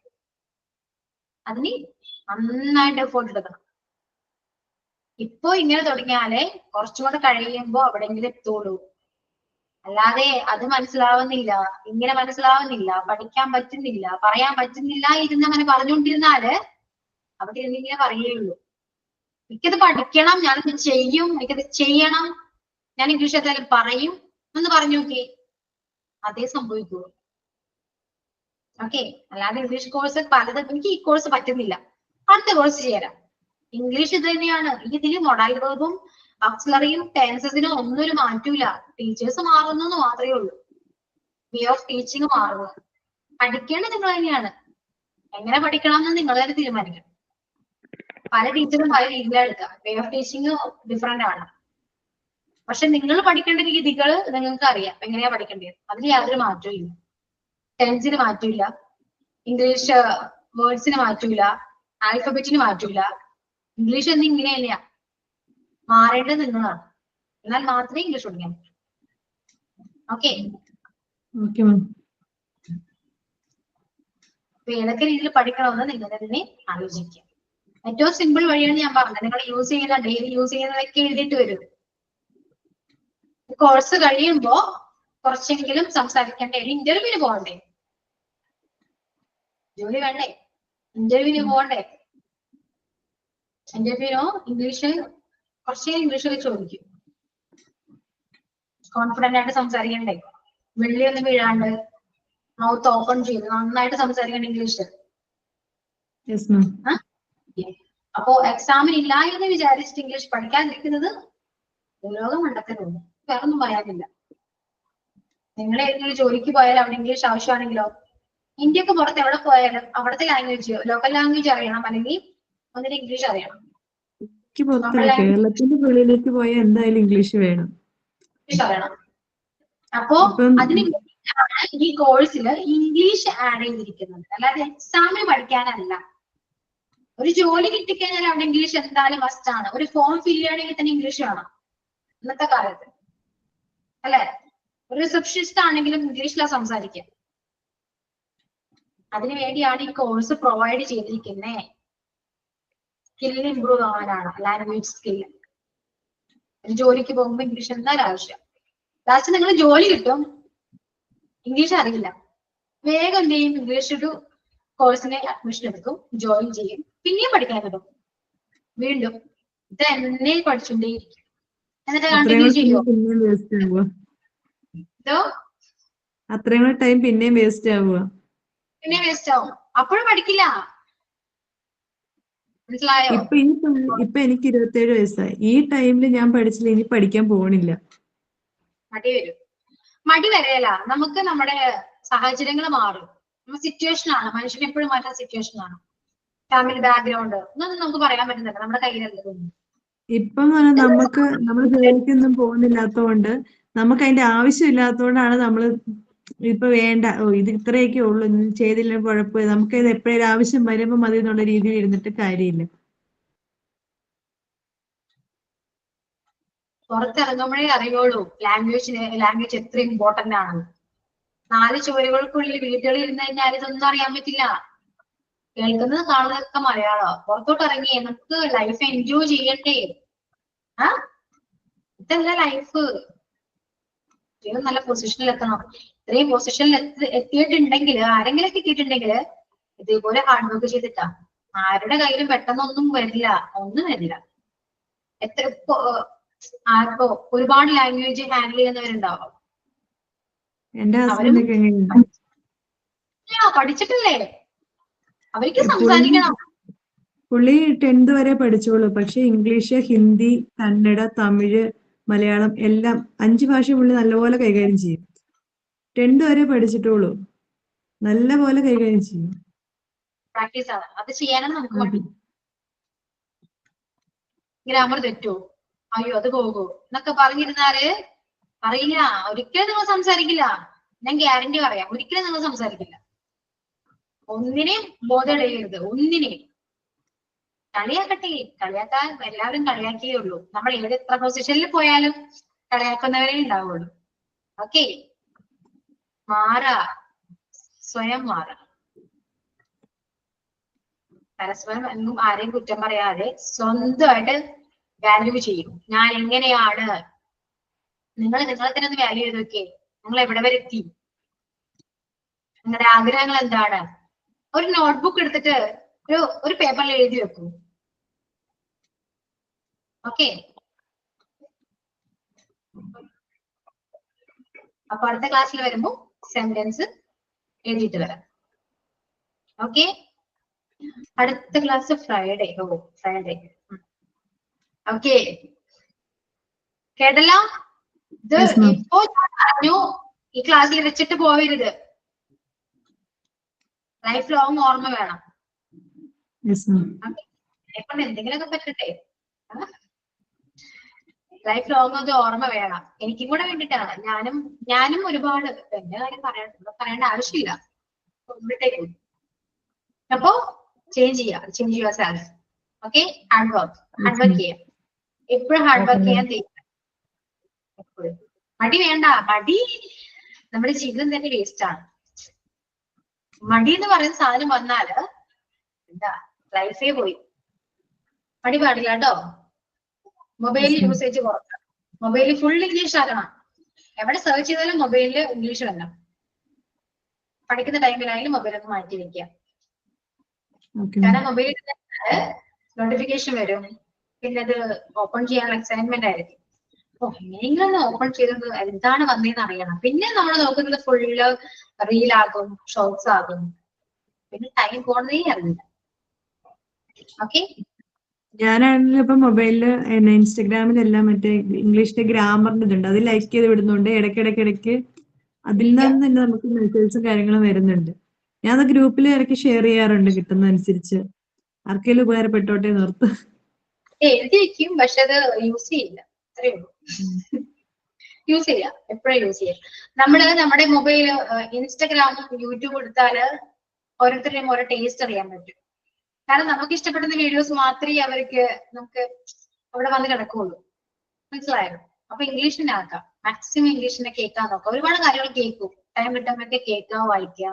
അതിന് നന്നായിട്ട് എഫോർട്ട് എടുക്കണം. ഇപ്പൊ ഇങ്ങനെ തുടങ്ങിയാലേ കുറച്ചുകൂടെ കഴിയുമ്പോ അവിടെയെങ്കിലും എത്തുള്ളൂ. അല്ലാതെ അത് മനസ്സിലാവുന്നില്ല, ഇങ്ങനെ മനസ്സിലാവുന്നില്ല, പഠിക്കാൻ പറ്റുന്നില്ല, പറയാൻ പറ്റുന്നില്ല ഇരുന്നങ്ങനെ പറഞ്ഞുകൊണ്ടിരുന്നാല് അവിടെ എന്തിങ്ങനെ പറയുള്ളൂ. എനിക്കത് പഠിക്കണം, ഞാനത് ചെയ്യും, എനിക്കത് ചെയ്യണം, ഞാൻ ഇംഗ്ലീഷ് എന്തായാലും പറയും എന്ന് പറഞ്ഞു നോക്കി, അതേ സംഭവിക്കുള്ളൂ. ഓക്കെ, അല്ലാതെ ഇംഗ്ലീഷ് കോഴ്സ് പലതും എനിക്ക് ഈ കോഴ്സ് പറ്റുന്നില്ല, അടുത്ത കോഴ്സ് ചെയ്യാം. ഇംഗ്ലീഷ് ഇത് തന്നെയാണ്. ഇതിൽ മൊഡൈൽ വെർബും ഓക്സിലറിയും ടെൻസസിനും ഒന്നും ഒരു മാറ്റൂല. ടീച്ചേഴ്സ് മാറുന്നു മാത്രമേ ഉള്ളൂ, വേ ഓഫ് ടീച്ചിങ് മാറുന്നു. പഠിക്കേണ്ടത് നിങ്ങൾ തന്നെയാണ്. എങ്ങനെ പഠിക്കണം എന്ന് നിങ്ങൾ തന്നെ തീരുമാനിക്കണം. പല ടീച്ചറും പല രീതിയിലാണ് എടുക്കുക. വേ ഓഫ് ടീച്ചിങ് ഡിഫറെന്റ് ആണ്. പക്ഷെ നിങ്ങൾ പഠിക്കേണ്ട രീതികൾ നിങ്ങൾക്ക് അറിയാം എങ്ങനെയാ പഠിക്കേണ്ടത്. അതിന് യാതൊരു മാറ്റവും ഇല്ല. ടെൻസിന് മാറ്റമില്ല, ഇംഗ്ലീഷ് വേർഡ്സിന് മാറ്റൂല, ആൽഫബറ്റിന് മാറ്റൂല. ഇംഗ്ലീഷ് എന്ന് ഇങ്ങനെ തന്നെയാ. മാറേണ്ടത് നിങ്ങളാണ്. എന്നാൽ മാത്രമേ ഇംഗ്ലീഷ് പഠിക്കാൻ പറ്റൂ. ഓക്കെ, അപ്പൊ ഏതൊക്കെ രീതിയിൽ പഠിക്കണമെന്ന് നിങ്ങൾ തന്നെ ആലോചിക്കുക. ഏറ്റവും സിമ്പിൾ വഴിയാണ് ഞാൻ പറഞ്ഞത്. നിങ്ങൾ യൂസ് ചെയ്യുന്ന ഡെയിലി യൂസ് ചെയ്യുന്നതൊക്കെ എഴുതിയിട്ട് വരും. കോഴ്സ് കഴിയുമ്പോ കുറച്ചെങ്കിലും സംസാരിക്കേണ്ട. ഒരു ഇന്റർവ്യൂവിന് പോകണ്ടേ? ജോലി വേണ്ടേ? ഇന്റർവ്യൂവിന് പോകണ്ടേ? ഇന്റർവ്യൂനോ ഇംഗ്ലീഷ് കുറച്ചേ ഇംഗ്ലീഷിൽ ചോദിക്കും. കോൺഫിഡന്റ് ആയിട്ട് സംസാരിക്കണ്ടേ? വെള്ളിയൊന്നും വീഴാണ്ട് മൗത്ത് ഓപ്പൺ ചെയ്ത് നന്നായിട്ട് സംസാരിക്കണ്ട ഇംഗ്ലീഷ്. അപ്പോ എക്സാമിന് ഇല്ല എന്ന് വിചാരിച്ചിട്ട് ഇംഗ്ലീഷ് പഠിക്കാതിരിക്കുന്നത് ലോകം കണ്ടെത്തുന്നുണ്ട്. വേറൊന്നും പറയാനില്ല. നിങ്ങൾ ഏതെങ്കിലും ജോലിക്ക് പോയാലും അവിടെ ഇംഗ്ലീഷ് ആവശ്യമാണെങ്കിലോ, ഇന്ത്യക്ക് പുറത്ത് എവിടെ പോയാലും അവിടുത്തെ ലാംഗ്വേജ്, ലോക്കൽ ലാംഗ്വേജ് അറിയണം, അല്ലെങ്കിൽ ഒന്നിന് ഇംഗ്ലീഷ് അറിയണം. കേരളത്തിന്റെ വെളിയിലേക്ക് പോയാൽ എന്തായാലും ഇംഗ്ലീഷ് വേണം. ഇംഗ്ലീഷ് അറിയണം. അപ്പോ അതിന് ഈ കോഴ്സിൽ ഇംഗ്ലീഷ് ആഡ് ചെയ്തിരിക്കുന്നത്, അല്ലാതെ എക്സാമിന് പഠിക്കാനല്ല. ഒരു ജോലി കിട്ടിക്കഴിഞ്ഞാൽ അവിടെ ഇംഗ്ലീഷ് എന്തായാലും മസ്റ്റ് ആണ്. ഒരു ഫോം ഫില്ല് ചെയ്യണമെങ്കിൽ തന്നെ ഇംഗ്ലീഷ് വേണം ഇന്നത്തെ കാലത്ത്, അല്ലെ? ഒരു റിസപ്ഷനിസ്റ്റ് ആണെങ്കിലും ഇംഗ്ലീഷിലാണ് സംസാരിക്കുക. അതിനു വേണ്ടിയാണ് ഈ കോഴ്സ് പ്രൊവൈഡ് ചെയ്തിരിക്കുന്നത്. സ്കില്ല് ഇംപ്രൂവ് ആവാനാണ്, ലാംഗ്വേജ് സ്കില്ല്. ഒരു ജോലിക്ക് പോകുമ്പോൾ ഇംഗ്ലീഷ് എന്തായാലും ആവശ്യം. ലാസ്റ്റ് നിങ്ങൾ ജോലി കിട്ടും, ഇംഗ്ലീഷ് അറിയില്ല, വേഗം എന്ത് ചെയ്യും? ഇംഗ്ലീഷ് ഒരു കോഴ്സിന് അഡ്മിഷൻ എടുക്കും, ജോയിൻ ചെയ്യും, പിന്നെയും പഠിക്കാൻ കിട്ടും. വീണ്ടും ഇത് എന്നെ പഠിച്ചുകൊണ്ടേയിരിക്കും. എന്നിട്ട് കണ്ടിന്യൂ ചെയ്യോ? അത്രയും ടൈം പിന്നെയും വേസ്റ്റ് ആവുക. പിന്നെ വേസ്റ്റ് ആവും, അപ്പോഴും പഠിക്കില്ല. മനസ്സിലായോ? ഇപ്പൊ എനിക്ക് 27 വയസ്സായി. ഈ ടൈമിൽ ഞാൻ പഠിച്ചില്ല, ഇനി പഠിക്കാൻ പോകണില്ല. മടി വരും. മടി വരെയല്ല, നമുക്ക് നമ്മുടെ സാഹചര്യങ്ങൾ മാറും. നമ്മുടെ സിറ്റുവേഷൻ ആണ്. മനുഷ്യൻ എപ്പോഴും മാറ്റാൻ സിറ്റുവേഷൻ ആണ്. ഫാമിലി ബാക്ക്ഗ്രൗണ്ട് ഒന്നും നമുക്ക് പറയാൻ പറ്റുന്നില്ല, നമ്മുടെ കയ്യിലല്ല. ഇപ്പം നമുക്ക് നമ്മൾ ജോലിക്കൊന്നും പോകുന്നില്ലാത്തതുകൊണ്ട്, നമുക്ക് അതിന്റെ ആവശ്യമില്ലാത്തതുകൊണ്ടാണ് നമ്മൾ ഇപ്പൊ വേണ്ട, ഇത് ഇത്രയൊക്കെ ഉള്ളൂ, ചെയ്തില്ല കുഴപ്പമില്ല, നമുക്ക് ഇത് എപ്പോഴും ആവശ്യം വരുമ്പോ മതി എന്നുള്ള രീതിയിൽ ഇരുന്നിട്ട് കാര്യമില്ല. പുറത്തിറങ്ങുമ്പോഴേ അറിയുള്ളൂ ലാംഗ്വേജ് എത്ര ഇമ്പോർട്ടന്റ് ആണ്. 4 ചുവരുകൾക്കുള്ളിൽ വീട്ടുകളിൽ ഇരുന്ന് കഴിഞ്ഞാൽ ഇതൊന്നും അറിയാൻ പറ്റില്ല. കേൾക്കുന്നത് കാണുന്നതൊക്കെ മലയാളം. പുറത്തോട്ട് ഇറങ്ങി നമുക്ക് ലൈഫ് എൻജോയ് ചെയ്യണ്ടേ? ഇതല്ല ലൈഫ്. ഏറ്റവും നല്ല പൊസിഷനിൽ എത്തണം. ഇത്രയും പൊസിഷനിൽ എത്തിയിട്ടുണ്ടെങ്കിൽ, ആരെങ്കിലും എത്തിയിട്ടുണ്ടെങ്കിൽ ഇതേപോലെ ഹാർഡ് വർക്ക് ചെയ്തിട്ടാ. ആരുടെ കയ്യിലും പെട്ടെന്നൊന്നും വരില്ല, ഒന്നും വരില്ല. എത്ര ആർക്കോ ഒരുപാട് ലാംഗ്വേജ് ഹാൻഡിൽ ചെയ്യുന്നവരുണ്ടാവും. എന്റെ അവരും ഹസ്ബൻഡ് ഒക്കെ എങ്ങനെയാണ്? പഠിച്ചിട്ടില്ലേ, അവർക്ക് സംസാരിക്കണം. പുള്ളി 10th വരെ പഠിച്ചോളൂ. പക്ഷെ ഇംഗ്ലീഷ്, ഹിന്ദി, കന്നഡ, തമിഴ്, മലയാളം എല്ലാം 5 ഭാഷ പുള്ളി നല്ലപോലെ കൈകാര്യം ചെയ്യും. 10th വരെ പഠിച്ചിട്ടുള്ളൂ, നല്ല പോലെ കൈകാര്യം ചെയ്യും. പ്രാക്ടീസ് ആണ്, അത് ചെയ്യാനാണ് നമുക്ക് മടി. ഗ്രാമർ തെറ്റോ, അയ്യോ അത് പോകോ എന്നൊക്കെ പറഞ്ഞിരുന്നാല് അറിയില്ല, ഒരിക്കലും നിങ്ങൾ സംസാരിക്കില്ല. ഞാൻ ഗ്യാരണ്ടി പറയാം, ഒരിക്കലും നിങ്ങൾ സംസാരിക്കില്ല. ഒന്നിനെയും ബോധമിടരുത്, ഒന്നിനെയും. കളിയാക്കട്ടെ, കളിയാക്കാൻ എല്ലാവരും കളിയാക്കിയേ ഉള്ളൂ. നമ്മൾ ഏത് എത്ര പൊസിഷനിൽ പോയാലും കളിയാക്കുന്നവരെ ഉണ്ടാവുള്ളൂ. ഓക്കെ, മാറാ, സ്വയം മാറാ. പരസ്പരം എന്നും ആരെയും കുറ്റം പറയാതെ സ്വന്തമായിട്ട് വാല്യൂ ചെയ്യും. ഞാൻ എങ്ങനെയാണ്, നിങ്ങളെ തന്നെ ഒന്ന് വാല്യൂ ചെയ്ത് നോക്കിയേ. നിങ്ങൾ എവിടെ വരെ എത്തി, നിങ്ങളുടെ ആഗ്രഹങ്ങൾ എന്താണ്? ഒരു നോട്ട്ബുക്ക് എടുത്തിട്ട് ഒരു പേപ്പറിൽ എഴുതി വെക്കൂ. ഓക്കെ, അപ്പൊ അടുത്ത ക്ലാസ്സിൽ വരുമ്പോ സെന്റൻസ് എഴുതിയിട്ട് വരാം. ഓക്കെ, അടുത്ത ക്ലാസ് ഫ്രൈഡേ. ഓ ഫ്രൈഡേ. ഓക്കെ, കേട്ടല്ലോ? ഇത് Yes, ma'am. ഇപ്പോ ഞാൻ പറഞ്ഞു, ഈ ക്ലാസ്സിൽ വെച്ചിട്ട് പോവരുത്. ലൈഫ് ലോങ് ഓർമ്മ വേണം. Yes, ma'am. എപ്പോഴും എന്തെങ്കിലുമൊക്കെ പറ്റട്ടെ, ലൈഫ് ലോങ് അത് ഓർമ്മ വേണം. എനിക്കും കൂടെ വേണ്ടിട്ടാണ്. ഞാനും ഒരുപാട് എന്റെ കാര്യം പറയേണ്ട ആവശ്യമില്ല. അപ്പോ ചേഞ്ച് ചെയ്യുക സെൽഫ്. ഓക്കെ, ഹാർഡ് വർക്ക് ചെയ്യാം. എപ്പോഴും ഹാർഡ് വർക്ക് ചെയ്യാൻ എപ്പോഴും മടി വേണ്ട. മടി നമ്മുടെ ജീവിതം തന്നെ വേസ്റ്റ് ആണ്. മടി എന്ന് പറയുന്ന സാധനം വന്നാല് എന്താ, ലൈഫേ പോയി. മടി പാടില്ല കേട്ടോ. മൊബൈൽ യൂസേജ് കുറക്കണം. മൊബൈലിൽ ഫുൾ ഇംഗ്ലീഷ് ആക്കണം. എവിടെ സെർച്ച് ചെയ്താലും മൊബൈലില് ഇംഗ്ലീഷ് വേണം. പഠിക്കുന്ന ടൈമിലായാലും മൊബൈൽ ഒന്ന് മാറ്റി വെക്കുക. കാരണം മൊബൈലിൽ നോട്ടിഫിക്കേഷൻ വരും, പിന്നെ അത് ഓപ്പൺ ചെയ്യാനുള്ള എക്സൈറ്റ്മെന്റ് ആയിരിക്കും. ഓ എങ്ങനെയെങ്കിലും ഓപ്പൺ ചെയ്തത് എന്താണ് വന്നതെന്ന് അറിയണം. പിന്നെ നമ്മൾ നോക്കുന്നത് ഫുള്ള് റീലാകും, ഷോർട്സ് ആകും. പിന്നെ ടൈം പോകുന്നതേ അറിയില്ല. ഓക്കെ, ഞാനാണെങ്കിലും ഇപ്പൊ മൊബൈലില് ഇൻസ്റ്റഗ്രാമിലെല്ലാം മറ്റേ ഇംഗ്ലീഷിന്റെ ഗ്രാമറിന്റെ ഇതുണ്ട്, അത് ലൈക്ക് ചെയ്ത് വിടുന്നുണ്ട്. ഇടയ്ക്ക് അതിൽ നിന്ന് തന്നെ നമുക്ക് മെസ്സേജും കാര്യങ്ങളും വരുന്നുണ്ട്. ഞാൻ അത് ഗ്രൂപ്പിൽ ഇടയ്ക്ക് ഷെയർ ചെയ്യാറുണ്ട്, കിട്ടുന്നതനുസരിച്ച്. ആർക്കെങ്കിലും ഉപകാരപ്പെട്ടോട്ടെ നിർത്ത്. എഴുതി വെക്കും, പക്ഷെ അത് യൂസ് ചെയ്യില്ല. അത്രേ ഉള്ളൂ. യൂസ് ചെയ്യാം, എപ്പോഴും യൂസ് ചെയ്യാം. നമ്മുടെ മൊബൈല് ഇൻസ്റ്റഗ്രാമും യൂട്യൂബ് എടുത്താല് ഓരോരുത്തരുടെയും ഓരോ ടേസ്റ്റ് അറിയാൻ പറ്റും. കാരണം നമുക്ക് ഇഷ്ടപ്പെടുന്ന വീഡിയോസ് മാത്രമേ നമുക്ക് അവിടെ വന്ന് കിടക്കുള്ളൂ. മനസ്സിലായോ? അപ്പൊ ഇംഗ്ലീഷിനെ ആക്കാം, മാക്സിമം ഇംഗ്ലീഷിനെ കേൾക്കാൻ നോക്കാം. ഒരുപാട് കാര്യങ്ങൾ കേൾക്കും. ടൈം കിട്ടുമ്പോഴൊക്കെ കേൾക്കുക, വായിക്കുക,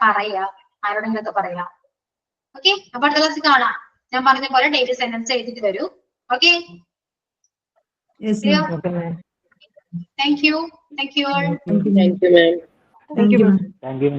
പറയാ, ആരോടെങ്കിലൊക്കെ പറയാ. ഓക്കെ, അപ്പൊ അടുത്ത ക്ലാസ്സിൽ കാണാം. ഞാൻ പറഞ്ഞ പോലെ ഡെയിലി സെന്റൻസ് എഴുതിട്ട് വരൂ. Okay, thank you. Thank you, ma'am. Thank you, ma'am. Thank you.